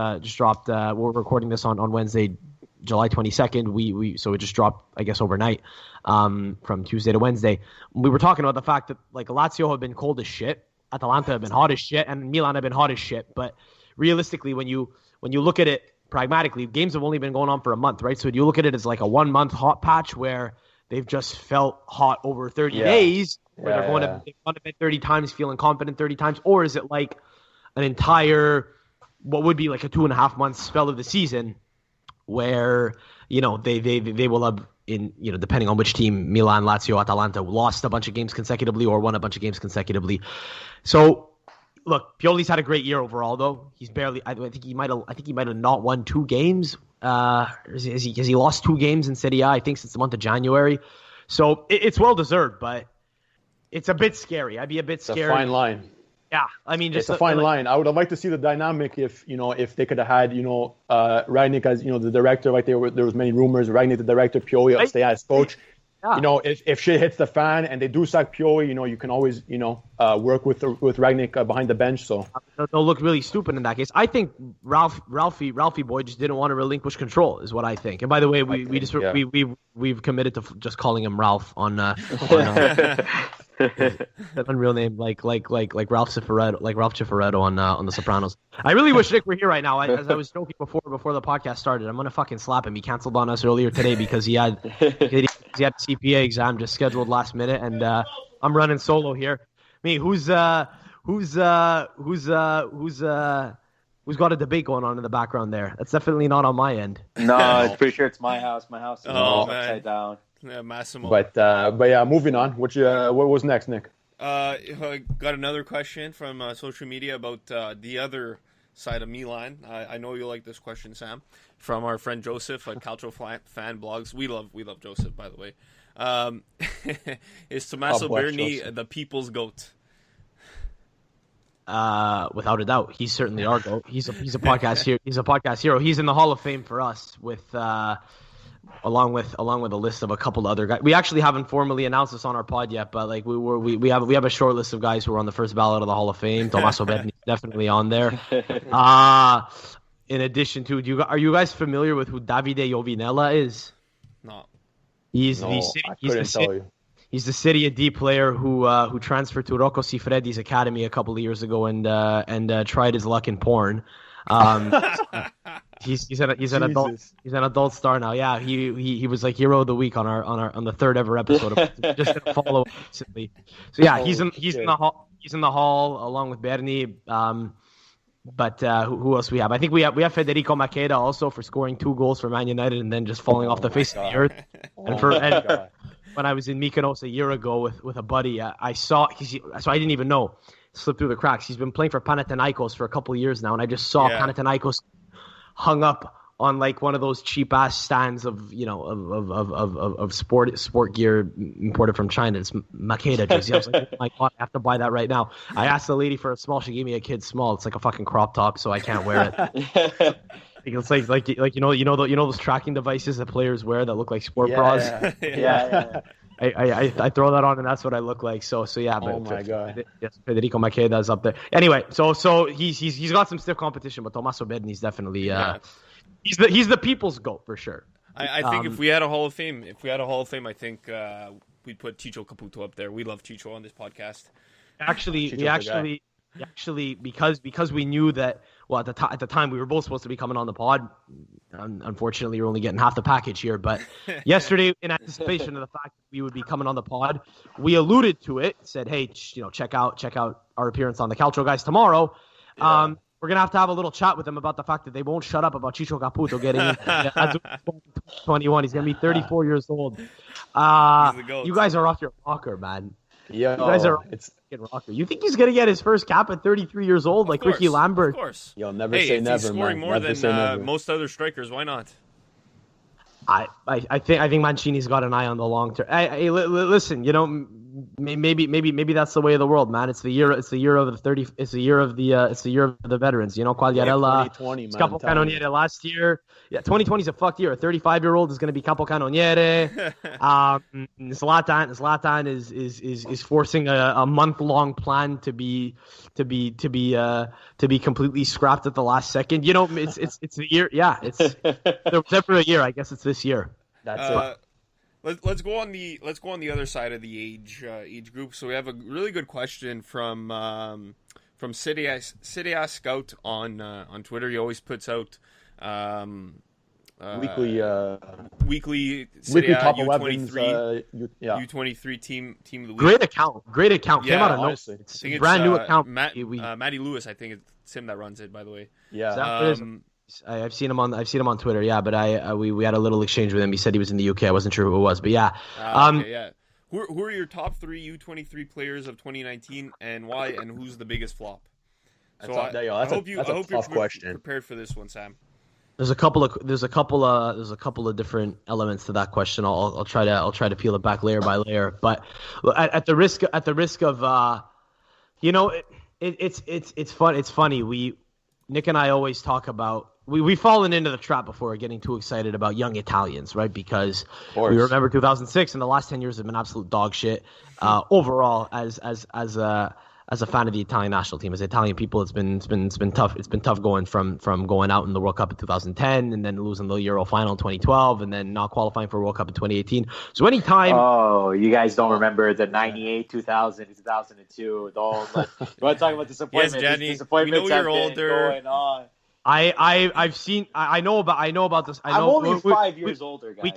We're recording this on Wednesday, July 22nd. So it just dropped, I guess, overnight, from Tuesday to Wednesday. We were talking about the fact that like Lazio have been cold as shit, Atalanta have been hot as shit, and Milan have been hot as shit. But realistically, when you look at it pragmatically, games have only been going on for a month, right? So you look at it as like a 1 month hot patch where they've just felt hot over 30 days, where they're going to bed 30 times, feeling confident 30 times, or is it like an entire, what would be like a 2.5 month spell of the season, where they will have, in depending on which team, Milan, Lazio, Atalanta, lost a bunch of games consecutively or won a bunch of games consecutively. So look, Pioli's had a great year overall, though. He's barely. I think he might have not won 2 games. Has he lost 2 games in Serie A? I think since the month of January. So it's well deserved, but it's a bit scary. I'd be a bit scared. It's a fine line. Yeah, I mean, just it's a fine line. I would have liked to see the dynamic if they could have had Rangnick as the director. Like there was many rumors. Rangnick the director, Pioli stay as coach. Yeah. If shit hits the fan and they do sack Pioli, you can always work with Rangnick behind the bench. So they'll look really stupid in that case. I think Ralphie boy just didn't want to relinquish control, is what I think. And by the way, we've committed to just calling him Ralph on unreal name, like Ralph Cifaretto on The Sopranos. I really wish Nick were here right now. As I was joking before the podcast started, I'm gonna fucking slap him. He canceled on us earlier today because he had a CPA exam just scheduled last minute, and I'm running solo here. I mean, who's got a debate going on in the background there? That's definitely not on my end. No, I'm pretty sure it's my house. My house is upside down. Yeah, Massimo. But yeah, moving on. What was next, Nick? I got another question from social media about the other side of Milan. I know you like this question, Sam, from our friend Joseph at Calcio Fan Blogs. We love Joseph, by the way. Is Tommaso Berni the people's goat? without a doubt, he's certainly our GOAT. He's a podcast hero. He's a podcast hero. He's in the Hall of Fame for us with along with a list of a couple other guys. We actually haven't formally announced this on our pod yet, but like we have a short list of guys who are on the first ballot of the Hall of Fame. Tommaso Berni is definitely on there. In addition to, are you guys familiar with who Davide Jovinella is? No. He's I couldn't tell you. He's the Serie D player who transferred to Rocco Siffredi's academy a couple of years ago and tried his luck in porn. He's an adult star now. Yeah, he was like hero of the week on the third ever episode of just didn't follow recently. So yeah, he's in the hall along with Berni. But who else we have? I think we have Federico Macheda also for scoring 2 goals for Man United and then just falling off the face of the earth. And when I was in Mykonos a year ago with a buddy, I saw so I didn't even know, slipped through the cracks. He's been playing for Panathinaikos for a couple of years now, and I just saw Panathinaikos hung up on like one of those cheap ass stands of sport gear imported from China. It's Makeda jersey. I was like, oh my God, I have to buy that right now. I asked the lady for a small. She gave me a kid's small. It's like a fucking crop top, so I can't wear it. It's like you know those tracking devices that players wear that look like sport bras. Yeah. I throw that on and that's what I look like. So yeah. But oh my God. Yes, Federico Macheda is up there. Anyway, so he's got some stiff competition, but Tommaso Berni is definitely he's the people's GOAT for sure. I think if we had a Hall of Fame, I think we'd put Chicho Caputo up there. We love Chicho on this podcast. Actually, because we knew that. Well, at the time, we were both supposed to be coming on the pod. Unfortunately, you're only getting half the package here. But yesterday, in anticipation of the fact that we would be coming on the pod, we alluded to it. Said, "Hey, check out our appearance on the Calcio Guys tomorrow." Yeah. We're gonna have to have a little chat with them about the fact that they won't shut up about Chicho Caputo getting into 21. He's gonna be 34 years old. You guys are off your rocker, man. Yeah, you guys are rocker. You think he's gonna get his first cap at 33 years old, like Ricky Lambert? Of course. You'll never say never. He's scoring more than most other strikers. Why not? I think Mancini's got an eye on the long term. Hey, listen, maybe that's the way of the world, man. It's the year of the veterans. Quagliarella, capocannoniere last year. Yeah, 2020 is a fucked year. A 35-year-old is going to be capocannoniere. Zlatan is forcing a month-long plan to be completely scrapped at the last second. It's the year. Yeah, it's there was ever a year. I guess it's this year. That's it. Let's go on the other side of the age group. So we have a really good question from Serie A Scout on Twitter. He always puts out weekly Serie A top U23 U23 team of the week. Great account. Yeah, came out of honestly. nowhere. It's a brand new account. Matty Lewis, I think it's him that runs it, by the way. Yeah. I've seen him on Twitter. Yeah, but we had a little exchange with him. He said he was in the UK. I wasn't sure who it was, but yeah. Okay, yeah. Who are your top 3 U23 players of 2019 and why? And who's the biggest flop? So I hope you're prepared for this one, Sam. There's a couple of different elements to that question. I'll try to peel it back layer by layer. But at the risk of it's fun. It's funny. Nick and I always talk about we've fallen into the trap before getting too excited about young Italians, right? Because we remember 2006 and the last 10 years have been absolute dog shit. Overall, as a fan of the Italian national team, as Italian people, it's been tough. It's been tough going from going out in the World Cup in 2010 and then losing the Euro final in 2012 and then not qualifying for World Cup in 2018. So anytime. Oh, you guys don't remember the 98, 2000, 2002. You want to talk about disappointment? Yes, Gianni. We know you're older. Going on. I know about this. I'm only 5 years older, guys. We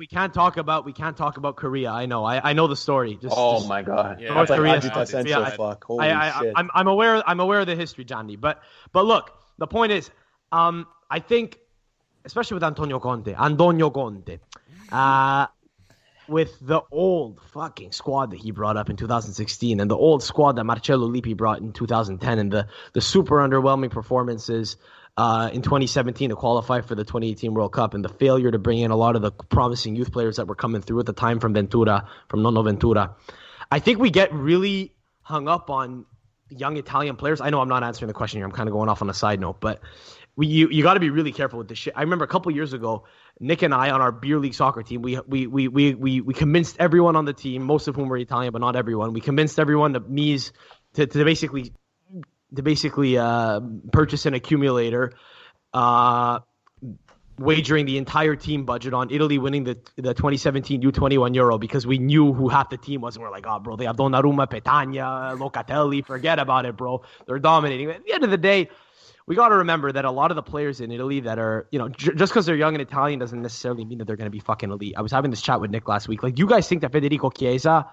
can't talk about Korea. I know the story. My God. Yeah. North Korea. Holy shit. I'm aware of the history, Gianni. But look, the point is, I think, especially with Antonio Conte, with the old fucking squad that he brought up in 2016 and the old squad that Marcello Lippi brought in 2010 and the super underwhelming performances in 2017 to qualify for the 2018 World Cup and the failure to bring in a lot of the promising youth players that were coming through at the time from Nono Ventura. I think we get really hung up on young Italian players. I know I'm not answering the question here. I'm kind of going off on a side note, but you got to be really careful with this shit. I remember a couple years ago, Nick and I on our beer league soccer team, we convinced everyone on the team, most of whom were Italian, but not everyone. We convinced everyone to basically purchase an accumulator, wagering the entire team budget on Italy winning the 2017 U21 Euro because we knew who half the team was. And we're like, oh, bro, they have Donnarumma, Petagna, Locatelli. Forget about it, bro. They're dominating. At the end of the day, we got to remember that a lot of the players in Italy that are, just because they're young and Italian doesn't necessarily mean that they're going to be fucking elite. I was having this chat with Nick last week. Like, do you guys think that Federico Chiesa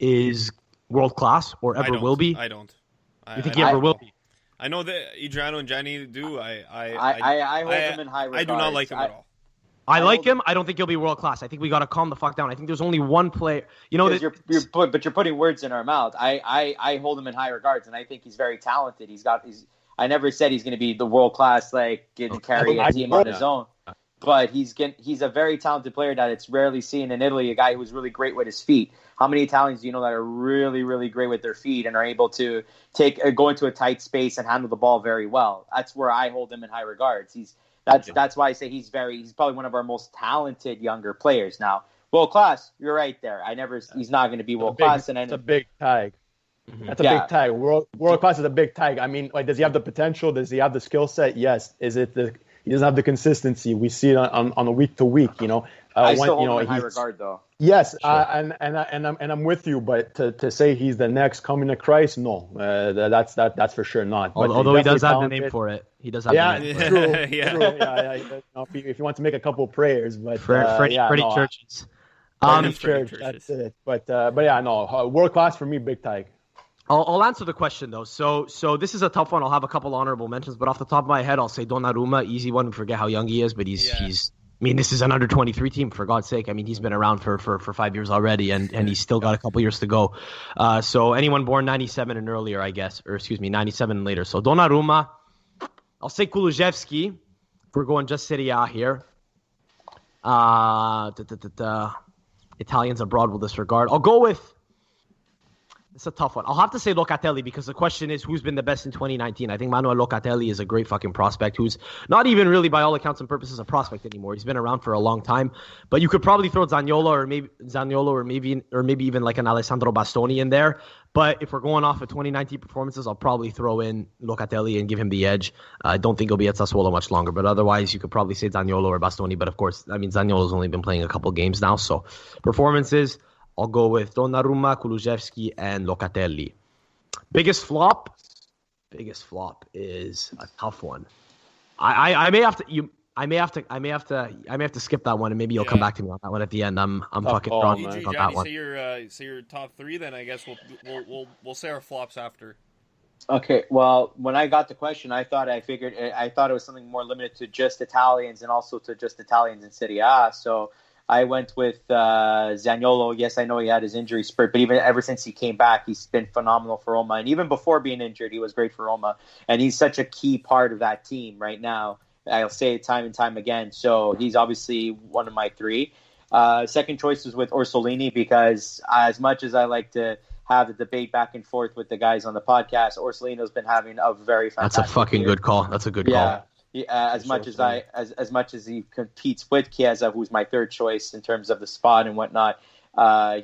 is world class or ever will be? I don't. You think he ever will be? I know that Adreano and Gianni do. I hold him in high regards. I do not like him at all. I like him. I don't think he'll be world class. I think we got to calm the fuck down. I think there's only one player. But you're putting words in our mouth. I hold him in high regards, and I think he's very talented. I never said he's going to be the world class, like carry a team on his own. But he's a very talented player that it's rarely seen in Italy. A guy who's really great with his feet. How many Italians do you know that are really, really great with their feet and are able to go into a tight space and handle the ball very well? That's where I hold him in high regards. That's why I say he's probably one of our most talented younger players. Now, world class, you're right there. He's not going to be world class. It's a big tag. That's a big tag. World class is a big tag. I mean, like, does he have the potential? Does he have the skill set? Yes. Is it he doesn't have the consistency? We see it on a week to week. I still hold him in high regard, though. Yes, sure. and I'm with you, but to say he's the next coming to Christ, no, that's for sure not. But although he does have the name for it, he does have the name for it. True. Yeah. If you want to make a couple of prayers, but Freddie Churches. Church, that's it. But yeah, no, world class for me, big tag. I'll answer the question though. So this is a tough one. I'll have a couple honorable mentions, but off the top of my head, I'll say Donnarumma, easy one. We forget how young he is, but he's. I mean, this is an under 23 team, for God's sake. I mean, he's been around for 5 years already, and he's still got a couple years to go. So anyone born 97 and earlier, I guess, or 97 and later. So Donnarumma, I'll say Kulusevski. If we're going just Serie A here. Italians abroad will disregard. I'll go with. It's a tough one. I'll have to say Locatelli because the question is who's been the best in 2019. I think Manuel Locatelli is a great fucking prospect who's not even really by all accounts and purposes a prospect anymore. He's been around for a long time, but you could probably throw Zaniolo or maybe even like an Alessandro Bastoni in there. But if we're going off of 2019 performances, I'll probably throw in Locatelli and give him the edge. I don't think he'll be at Sassuolo much longer, but otherwise you could probably say Zaniolo or Bastoni. But of course, I mean Zaniolo's only been playing a couple games now, so performances. I'll go with Donnarumma, Kulusevski, and Locatelli. Biggest flop is a tough one. I may have to skip that one, and maybe you'll come back to me on that one at the end. I'm fucking drawn on that one. Say your top three, then I guess we'll say our flops after. Okay. Well, when I got the question, I thought it was something more limited to just Italians and also to just Italians in Serie A. So I went with Zaniolo. Yes, I know he had his injury spurt, but even ever since he came back, he's been phenomenal for Roma. And even before being injured, he was great for Roma. And he's such a key part of that team right now. I'll say it time and time again. So he's obviously one of my three. Second choice was with Orsolini because as much as I like to have the debate back and forth with the guys on the podcast, Orsolino's been having a very fantastic That's a fucking year. Good call. That's a good call. As much as he competes with Chiesa, who's my third choice in terms of the spot and whatnot,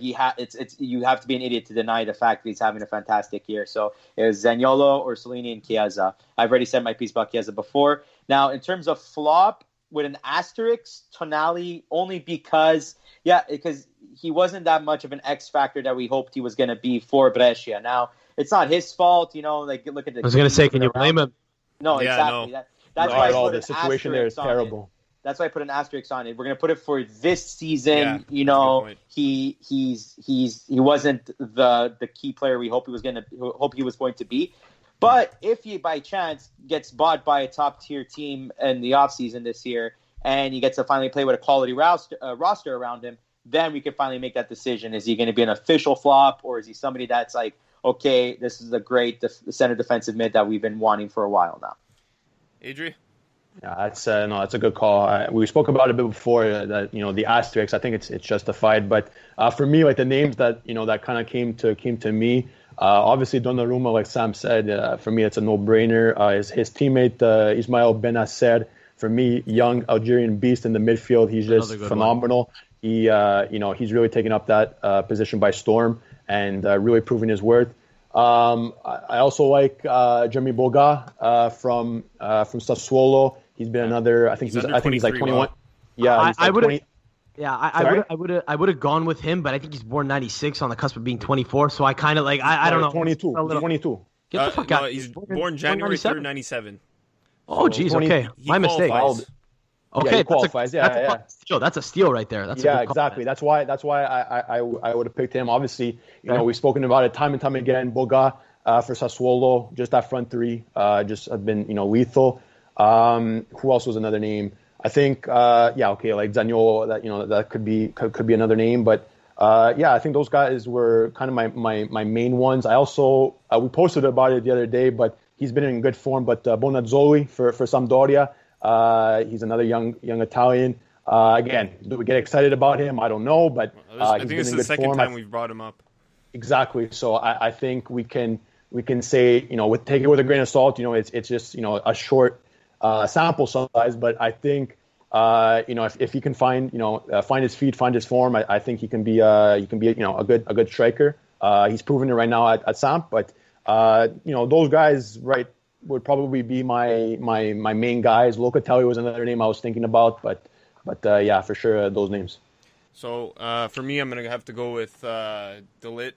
you have to be an idiot to deny the fact that he's having a fantastic year. So it was Zaniolo, Orsolini, and Chiesa. I've already said my piece about Chiesa before. Now, in terms of flop, with an asterisk, Tonali, only because he wasn't that much of an X factor that we hoped he was going to be for Brescia. Now, it's not his fault, like look at the. I was going to say, can you blame him? No, exactly. No. That's why the situation there is terrible. That's why I put an asterisk on it. We're going to put it for this season. He wasn't the key player we hope he was going to be. But if he by chance gets bought by a top tier team in the offseason this year and he gets to finally play with a quality roster around him, then we could finally make that decision. Is he going to be an official flop, or is he somebody that's like, okay, this is a great center defensive mid that we've been wanting for a while now? Adri? Yeah, that's a good call. We spoke about it a bit before that the asterisks. I think it's justified, but for me, like the names that that kind of came to me Obviously, Donnarumma, like Sam said, for me, it's a no-brainer. His teammate, Ismail Benasser, for me, young Algerian beast in the midfield. He's just phenomenal. He, he's really taken up that position by storm and really proving his worth. I also like Jeremy Boga from Sassuolo. He's been another. I think he's like 21. Well. Yeah, I would have gone with him, but I think he's born 96 on the cusp of being 24. So I kind of like I don't know. 22. Get the fuck out. He's born January 3rd, 97. Oh, geez. Okay, my mistake. Okay, he qualifies. That's a steal right there. That's exactly. That's why I would have picked him. Obviously, we've spoken about it time and time again. Boga for Sassuolo, just that front three, just have been lethal. Who else was another name? I think like Zaniolo. That could be another name. But I think those guys were kind of my main ones. I also we posted about it the other day, but he's been in good form. But Bonazzoli for Sampdoria. He's another young Italian. Again, do we get excited about him? I don't know, but I think it's the second time we've brought him up. Exactly. So I think we can say take it with a grain of salt. It's just a short sample size, but I think if he can find his feet, find his form, I think he can be a good striker. He's proven it right now at Samp, but those guys would probably be my main guys. Locatelli was another name I was thinking about, but for sure those names. So for me, I'm gonna have to go with De Ligt,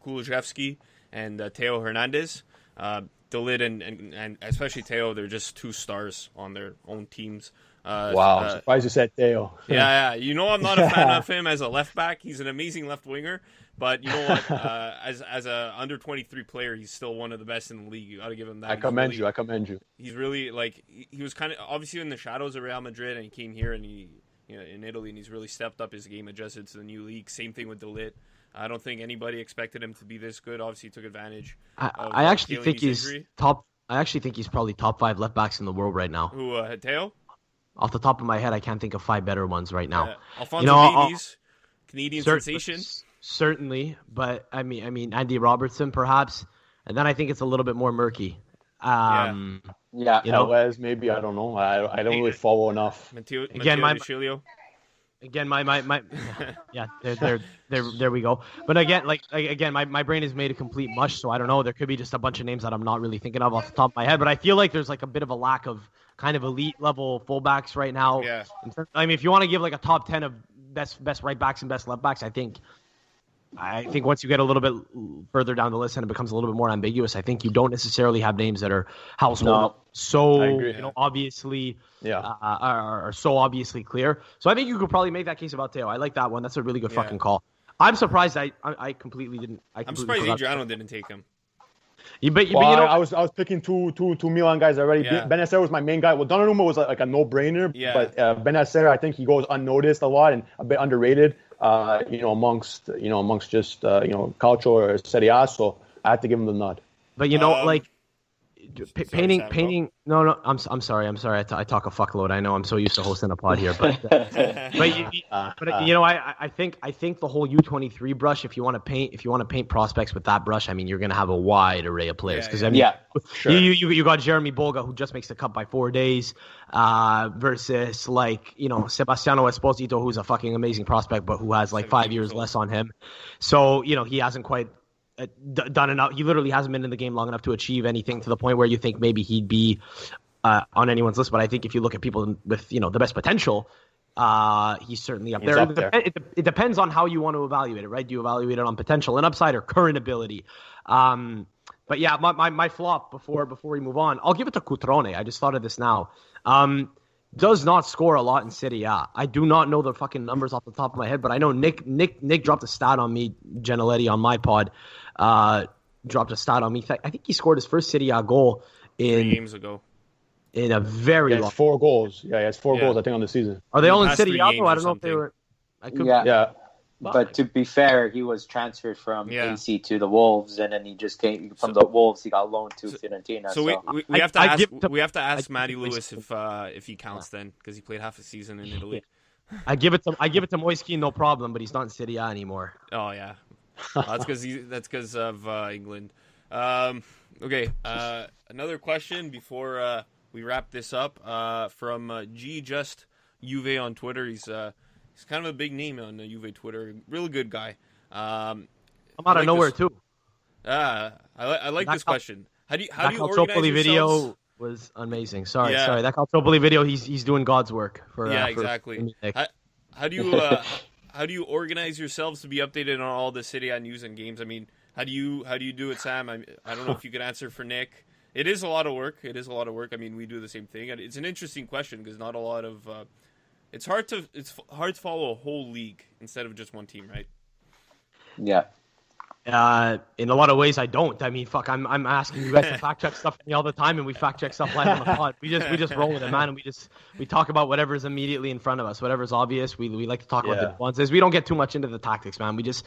Kulusevski, and Theo Hernandez. De Ligt and especially Theo, they're just two stars on their own teams. Wow, I'm surprised you said Theo. Yeah. I'm not a fan of him as a left back. He's an amazing left winger. But you know what? As a under 23 player, he's still one of the best in the league. You got to give him that. I commend you. He's really he was kind of obviously in the shadows of Real Madrid, and he came here and he in Italy, and he's really stepped up his game, adjusted to the new league. Same thing with De Ligt. I don't think anybody expected him to be this good. Obviously, he took advantage. I actually think he's injury. Top. I actually think he's probably top 5 left backs in the world right now. Who Theo? Off the top of my head, I can't think of 5 better ones right now. Alphonso Davies, Canadian sensation. Certainly, but I mean Andy Robertson perhaps, and then I think it's a little bit more murky. Wes, maybe, I don't know. I don't really follow enough. There we go. But again, my brain is made a complete mush, so I don't know. There could be just a bunch of names that I'm not really thinking of off the top of my head, but I feel like there's like a bit of a lack of kind of elite level fullbacks right now. Yeah. I mean, if you want to give like a top 10 of best right backs and best left backs, I think once you get a little bit further down the list and it becomes a little bit more ambiguous, I think you don't necessarily have names that are household obviously are so obviously clear. So I think you could probably make that case about Theo. I like that one. That's a really good fucking call. I'm surprised I completely didn't. I'm surprised Adreano didn't take him. I was picking two Milan guys already. Yeah. Benasser was my main guy. Well, Donnarumma was like a no-brainer, but Benasser, I think he goes unnoticed a lot and a bit underrated. Amongst just Calcio or Serie A, so I had to give him the nod. But painting. No, I'm sorry. I talk a fuckload. I know. I'm so used to hosting a pod here, but I think the whole U23 brush. If you want to paint prospects with that brush, I mean, you're going to have a wide array of players. Because sure. you got Jeremy Boga, who just makes the cut by 4 days, versus Sebastiano Esposito, who's a fucking amazing prospect, but who has 5 years less on him. So he hasn't quite done enough. He literally hasn't been in the game long enough to achieve anything to the point where you think maybe he'd be on anyone's list. But I think if you look at people with the best potential, he's certainly up there. It depends on how you want to evaluate it, right? Do you evaluate it on potential and upside or current ability? But yeah, my flop before we move on, I'll give it to Cutrone. I just thought of this now. Does not score a lot in Serie A. I do not know the fucking numbers off the top of my head, but I know Nick dropped a stat on me, Gianelletti, on my pod. Dropped a stat on me. I think he scored his first Serie A goal 3 games ago. In a very long... 4 goals. Yeah, he has 4 goals, I think, on the season. Are they all in Serie A? I don't know if they were... But to be fair, he was transferred from AC to the Wolves, and then he just came from the Wolves. He got loaned to Fiorentina. So we have to ask Matty Lewis if he counts then, because he played half a season in Italy. I give it to Moiskin, no problem, but he's not in Serie A anymore. Oh yeah. That's because of England. Okay, another question before we wrap this up from G Just Juve on Twitter. He's kind of a big name on Juve Twitter. Really good guy. I'm out of nowhere too. I like this question. How do you organize yourselves? Video was amazing. Sorry. That Calcio video. He's doing God's work for. Yeah, exactly. How do you organize yourselves to be updated on all the Serie A news and games? I mean, how do you do it, Sam? I don't know if you can answer for Nick. It is a lot of work. I mean, we do the same thing. It's an interesting question because not a lot of. It's hard to follow a whole league instead of just one team, right? Yeah. In a lot of ways, I don't. I mean, I'm asking you guys to fact check stuff for me all the time, and we fact check stuff live on the pod. We just roll with it, man, and we talk about whatever's immediately in front of us, whatever's obvious. We like to talk about the nuances. We don't get too much into the tactics, man. We just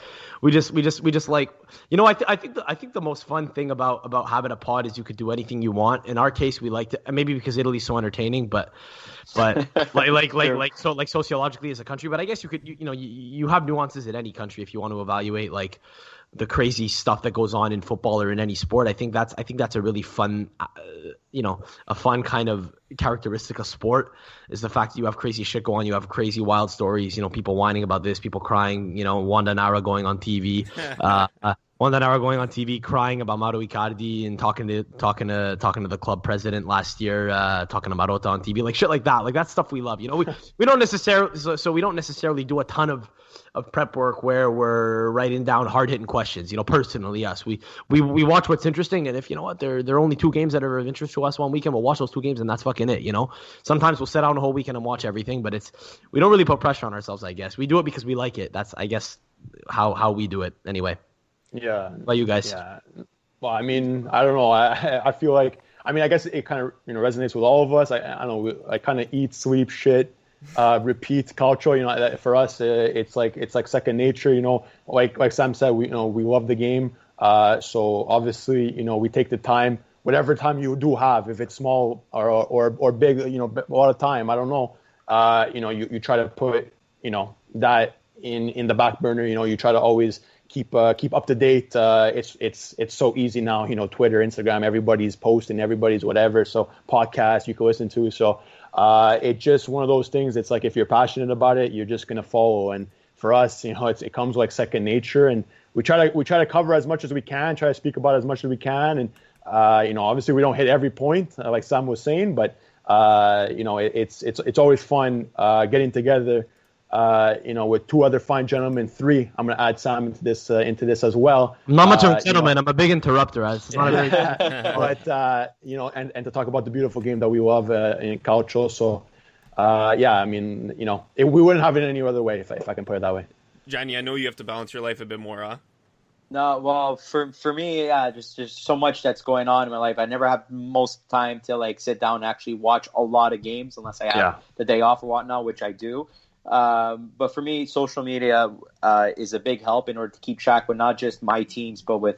like, you know. I think the most fun thing about having a pod is you could do anything you want. In our case, we like to, maybe because Italy's so entertaining, but like sociologically as a country. But I guess you could, you have nuances in any country if you want to evaluate like the crazy stuff that goes on in football or in any sport. I think that's a really fun, a fun kind of characteristic of sport is the fact that you have crazy shit go on. You have crazy wild stories, people whining about this, people crying, Wanda Nara going on TV, crying about Mauro Icardi and talking to the club president last year, talking to Marotta on TV, like shit like that. Like that's stuff we love. We don't necessarily do a ton of prep work where we're writing down hard-hitting questions. Personally, yes, we watch what's interesting, and if there are only 2 games that are of interest to us one weekend, we'll watch those 2 games, and that's fucking it. Sometimes we'll sit down a whole weekend and watch everything, but we don't really put pressure on ourselves. I guess we do it because we like it. That's, I guess, how we do it anyway. Yeah. What about you guys? Yeah. Well, I mean, I don't know. I feel like, I guess it kind of resonates with all of us. I don't know. I kind of eat, sleep, shit. Repeat Calcio, for us it's like second nature. Like Sam said, we love the game. So obviously, we take the time, whatever time you do have, if it's small or big, a lot of time. I don't know. You try to put that in the back burner. You try to always keep up to date. It's so easy now. Twitter, Instagram, everybody's posting, everybody's whatever. So podcasts you can listen to. So. It's just one of those things. It's like if you're passionate about it, you're just gonna follow. And for us, it comes like second nature. And we try to cover as much as we can, try to speak about as much as we can. And obviously we don't hit every point, like Sam was saying, but it's always fun getting together. With 2 other fine gentlemen, 3. I'm going to add Sam into this as well. I'm not much of a gentleman. I'm a big interrupter. It's not a very but and to talk about the beautiful game that we love in Calcio. So we wouldn't have it any other way if I can put it that way. Gianni, I know you have to balance your life a bit more, huh? No, well, for me, just so much that's going on in my life. I never have most time to like sit down and actually watch a lot of games unless I have the day off or whatnot, which I do. But for me, social media is a big help in order to keep track with not just my teams, but with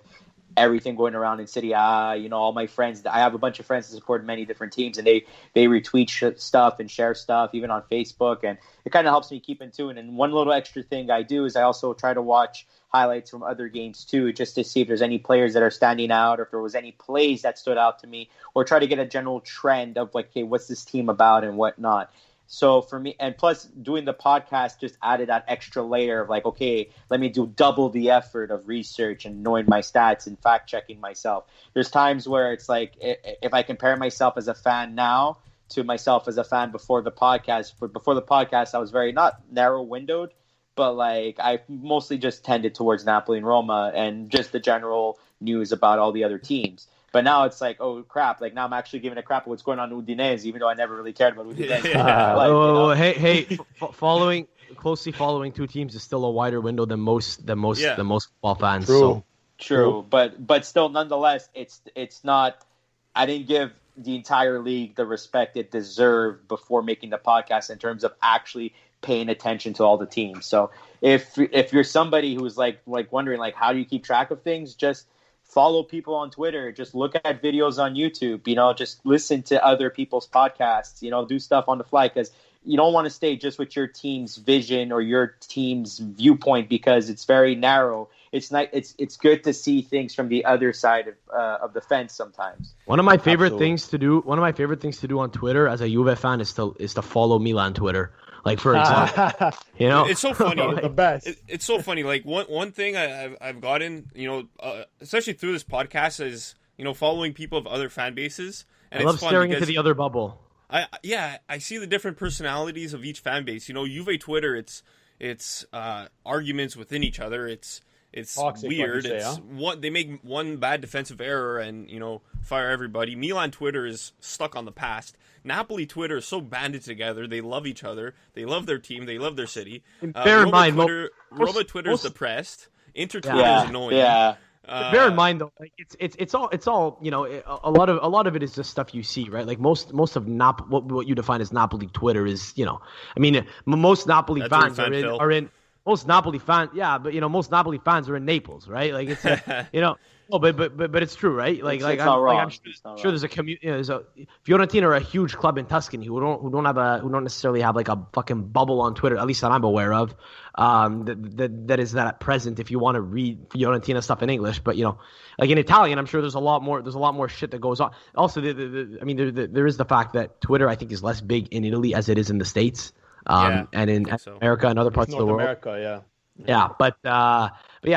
everything going around in Serie A. All my friends. I have a bunch of friends that support many different teams, and they retweet stuff and share stuff, even on Facebook, and it kind of helps me keep in tune. And one little extra thing I do is I also try to watch highlights from other games too, just to see if there's any players that are standing out, or if there was any plays that stood out to me, or try to get a general trend of like, hey, what's this team about and whatnot. So for me, and plus doing the podcast just added that extra layer of like, okay, let me do double the effort of research and knowing my stats and fact checking myself. There's times where it's like, if I compare myself as a fan now to myself as a fan before the podcast, I was very not narrow windowed, but like I mostly just tended towards Napoli and Roma and just the general news about all the other teams. But now it's like, oh crap! Like now I'm actually giving a crap at what's going on in Udinese, even though I never really cared about Hey! Closely following 2 teams is still a wider window than most football fans. True. But still, nonetheless, it's not. I didn't give the entire league the respect it deserved before making the podcast in terms of actually paying attention to all the teams. So if you're somebody who's like wondering like how do you keep track of things, just follow people on Twitter, just look at videos on YouTube, just listen to other people's podcasts, do stuff on the fly, because you don't want to stay just with your team's vision or your team's viewpoint because it's very narrow. It's not. It's good to see things from the other side of the fence sometimes. One of my favorite things to do on Twitter as a Juve fan is to follow Milan Twitter. Like, for example, it's so funny. The best. It's so funny. Like one thing I've gotten, especially through this podcast, is following people of other fan bases. And I love staring into the other bubble. I see the different personalities of each fan base. Juve Twitter, it's arguments within each other. It's toxic, weird. They make one bad defensive error and fire everybody. Milan Twitter is stuck on the past. Napoli Twitter is so banded together. They love each other. They love their team. They love their city. Bear in mind, Roma Twitter is depressed. Inter Twitter is annoying. Yeah. Bear in mind though, like it's all a lot of it is just stuff you see, right? Like most of what you define as Napoli Twitter is most Napoli fans are in. Most Napoli fans, most Napoli fans are in Naples, right? Like it's, but it's true, right? I'm sure there's a community. Fiorentina are a huge club in Tuscany who don't necessarily have like a fucking bubble on Twitter, at least that I'm aware of. That is at present if you want to read Fiorentina stuff in English, but like in Italian, I'm sure there's a lot more shit that goes on. Also, there is the fact that Twitter I think is less big in Italy as it is in the States. And in America and other parts of the world. America, but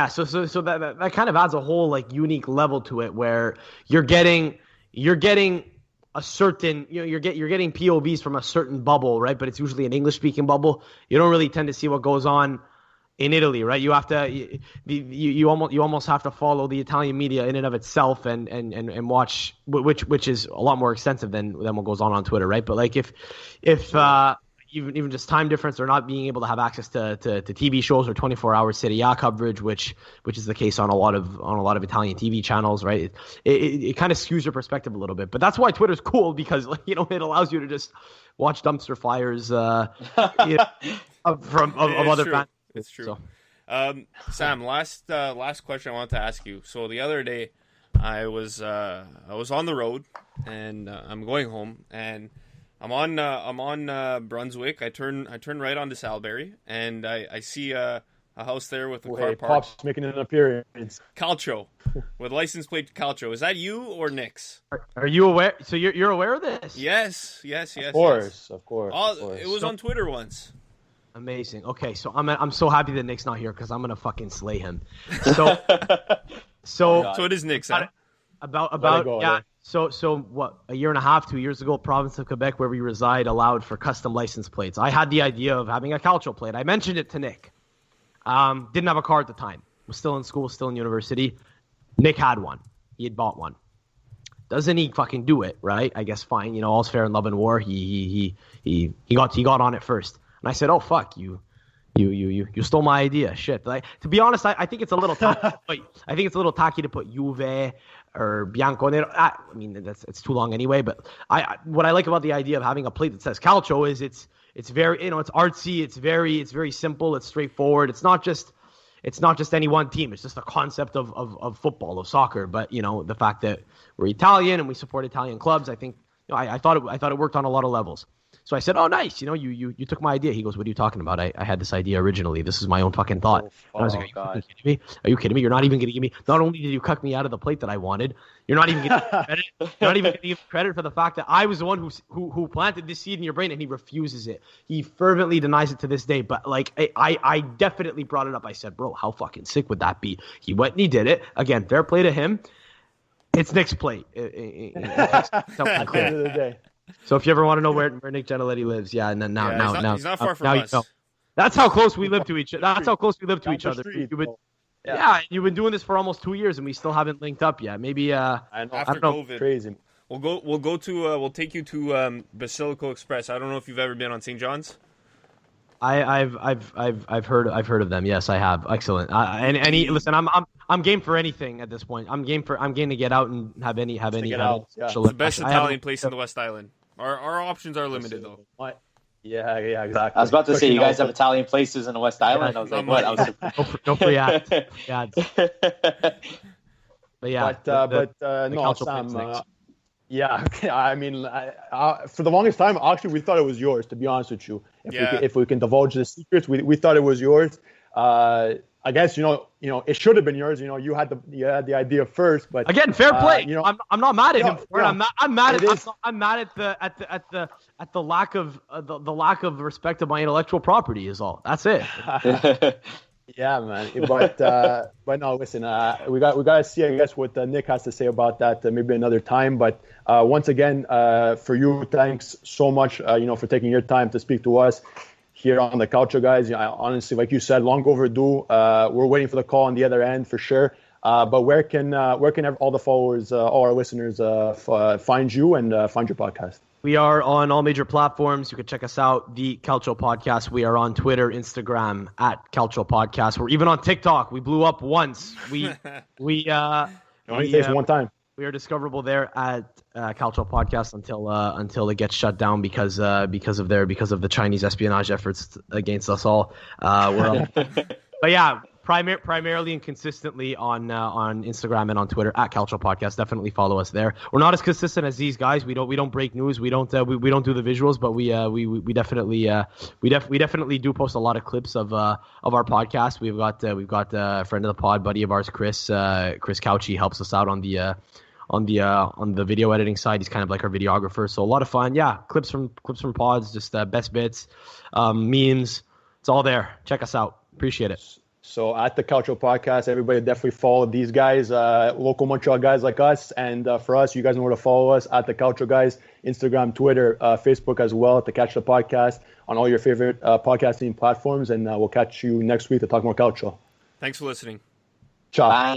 so that kind of adds a whole like unique level to it where you're getting a certain you're getting POVs from a certain bubble, right? But it's usually an English speaking bubble. You don't really tend to see what goes on in Italy, right? You have to you almost have to follow the Italian media in and of itself and watch which is a lot more extensive than what goes on Twitter, right? But like if even just time difference or not being able to have access to TV shows or 24-hour Serie A coverage, which is the case on a lot of Italian TV channels, right? It kind of skews your perspective a little bit, but that's why Twitter's cool because it allows you to just watch dumpster fires of other fans. It's true. So. Sam, last question I want to ask you. So the other day, I was on the road and I'm going home and. I'm on Brunswick. I turn right onto Salberry, and I see a house there with a car parked. Pop's making an appearance. Calcio, with license plate Calcio. Is that you or Nick's? Are you aware? So you're aware of this? Yes. Of course. It was on Twitter once. Amazing. Okay, so I'm so happy that Nick's not here because I'm gonna fucking slay him. So it is Nick's. Huh? About So what? A year and a half, 2 years ago, province of Quebec, where we reside, allowed for custom license plates. I had the idea of having a Calcio plate. I mentioned it to Nick. Didn't have a car at the time. Was still in school, still in university. Nick had one. He had bought one. Doesn't he fucking do it? Right? I guess fine. All's fair in love and war. He got on it first, and I said, "Oh fuck you." You stole my idea. Shit. Like, to be honest, I think it's a little tacky to put Juve or Bianconero. I mean, it's too long anyway. But what I like about the idea of having a plate that says Calcio is it's very it's artsy. It's very simple. It's straightforward. It's not just any one team. It's just a concept of football, of soccer. But the fact that we're Italian and we support Italian clubs, I think I thought it worked on a lot of levels. So I said, "Oh, nice. You took my idea." He goes, "What are you talking about? I had this idea originally. This is my own fucking thought." And I was like, "Are you kidding me? Are you kidding me? You're not even going to give me. Not only did you cut me out of the plate that I wanted, you're not even going to credit. You're not even going to give credit for the fact that I was the one who planted this seed in your brain." And he refuses it. He fervently denies it to this day. But like, I definitely brought it up. I said, "Bro, how fucking sick would that be?" He went and he did it. Again, fair play to him. It's Nick's plate. At the end of the day. So if you ever want to know where Nick Gianelletti lives, and then now he's not far from us. That's how close we live to each other. That's how close we live to each other. You've been doing this for almost 2 years, and we still haven't linked up yet. Maybe after COVID, crazy. We'll take you to Basilico Express. I don't know if you've ever been on St. John's. I've heard of them. Yes, I have. Excellent. Listen, I'm game for anything at this point. I'm game to get out and have any. It's the best Italian place in the West Island. Our options are limited though. What? Yeah, exactly. I was about to say you guys have Italian places in the West Island. I was like, what? No free ads. But yeah. No, Sam. Yeah, I mean, for the longest time, actually, we thought it was yours. To be honest with you, if we can divulge the secrets, we thought it was yours. I guess it should have been yours. You had the idea first, but again, fair play. I'm not mad at him for it. I'm mad at the lack of the lack of respect of my intellectual property. Is all. That's it. Yeah, man. But no, listen. We got to see, I guess, what Nick has to say about that maybe another time. But once again, for you, thanks so much. For taking your time to speak to us here on the Calcio Guys. Honestly, like you said, long overdue. We're waiting for the call on the other end for sure. But where can all the followers, all our listeners, find you and find your podcast? We are on all major platforms. You can check us out, the Calcio Podcast. We are on Twitter, Instagram at Calcio Podcast. We're even on TikTok. We blew up once. It only takes one time. We are discoverable there at Calcio Podcast until it gets shut down because of the Chinese espionage efforts against us all. But yeah. Primarily and consistently on Instagram and on Twitter at Calcio Podcast. Definitely follow us there. We're not as consistent as these guys. We don't break news. We don't do the visuals, but we definitely do post a lot of clips of our podcast. We've got a friend of the pod, buddy of ours, Chris Couchy, helps us out on the video editing side. He's kind of like our videographer. So a lot of fun. Yeah, clips from pods, just best bits, memes. It's all there. Check us out. Appreciate it. So at the Calcio Podcast, everybody definitely follow these guys, local Montreal guys like us. And for us, you guys know where to follow us at the Calcio Guys, Instagram, Twitter, Facebook as well, to catch the podcast on all your favorite podcasting platforms. And we'll catch you next week to talk more Calcio. Thanks for listening. Ciao. Bye.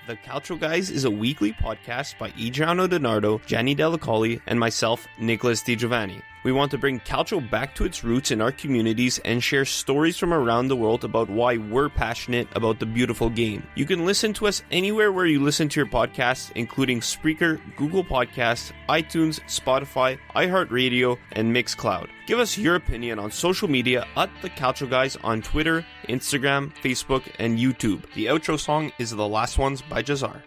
The Calcio Guys is a weekly podcast by Adreano DiNardo, Gianni Dellacoli, and myself, Nicholas DiGiovanni. We want to bring Calcio back to its roots in our communities and share stories from around the world about why we're passionate about the beautiful game. You can listen to us anywhere where you listen to your podcasts, including Spreaker, Google Podcasts, iTunes, Spotify, iHeart Radio, and Mixcloud. Give us your opinion on social media at The Calcio Guys on Twitter, Instagram, Facebook, and YouTube. The outro song is The Last Ones by Jazar.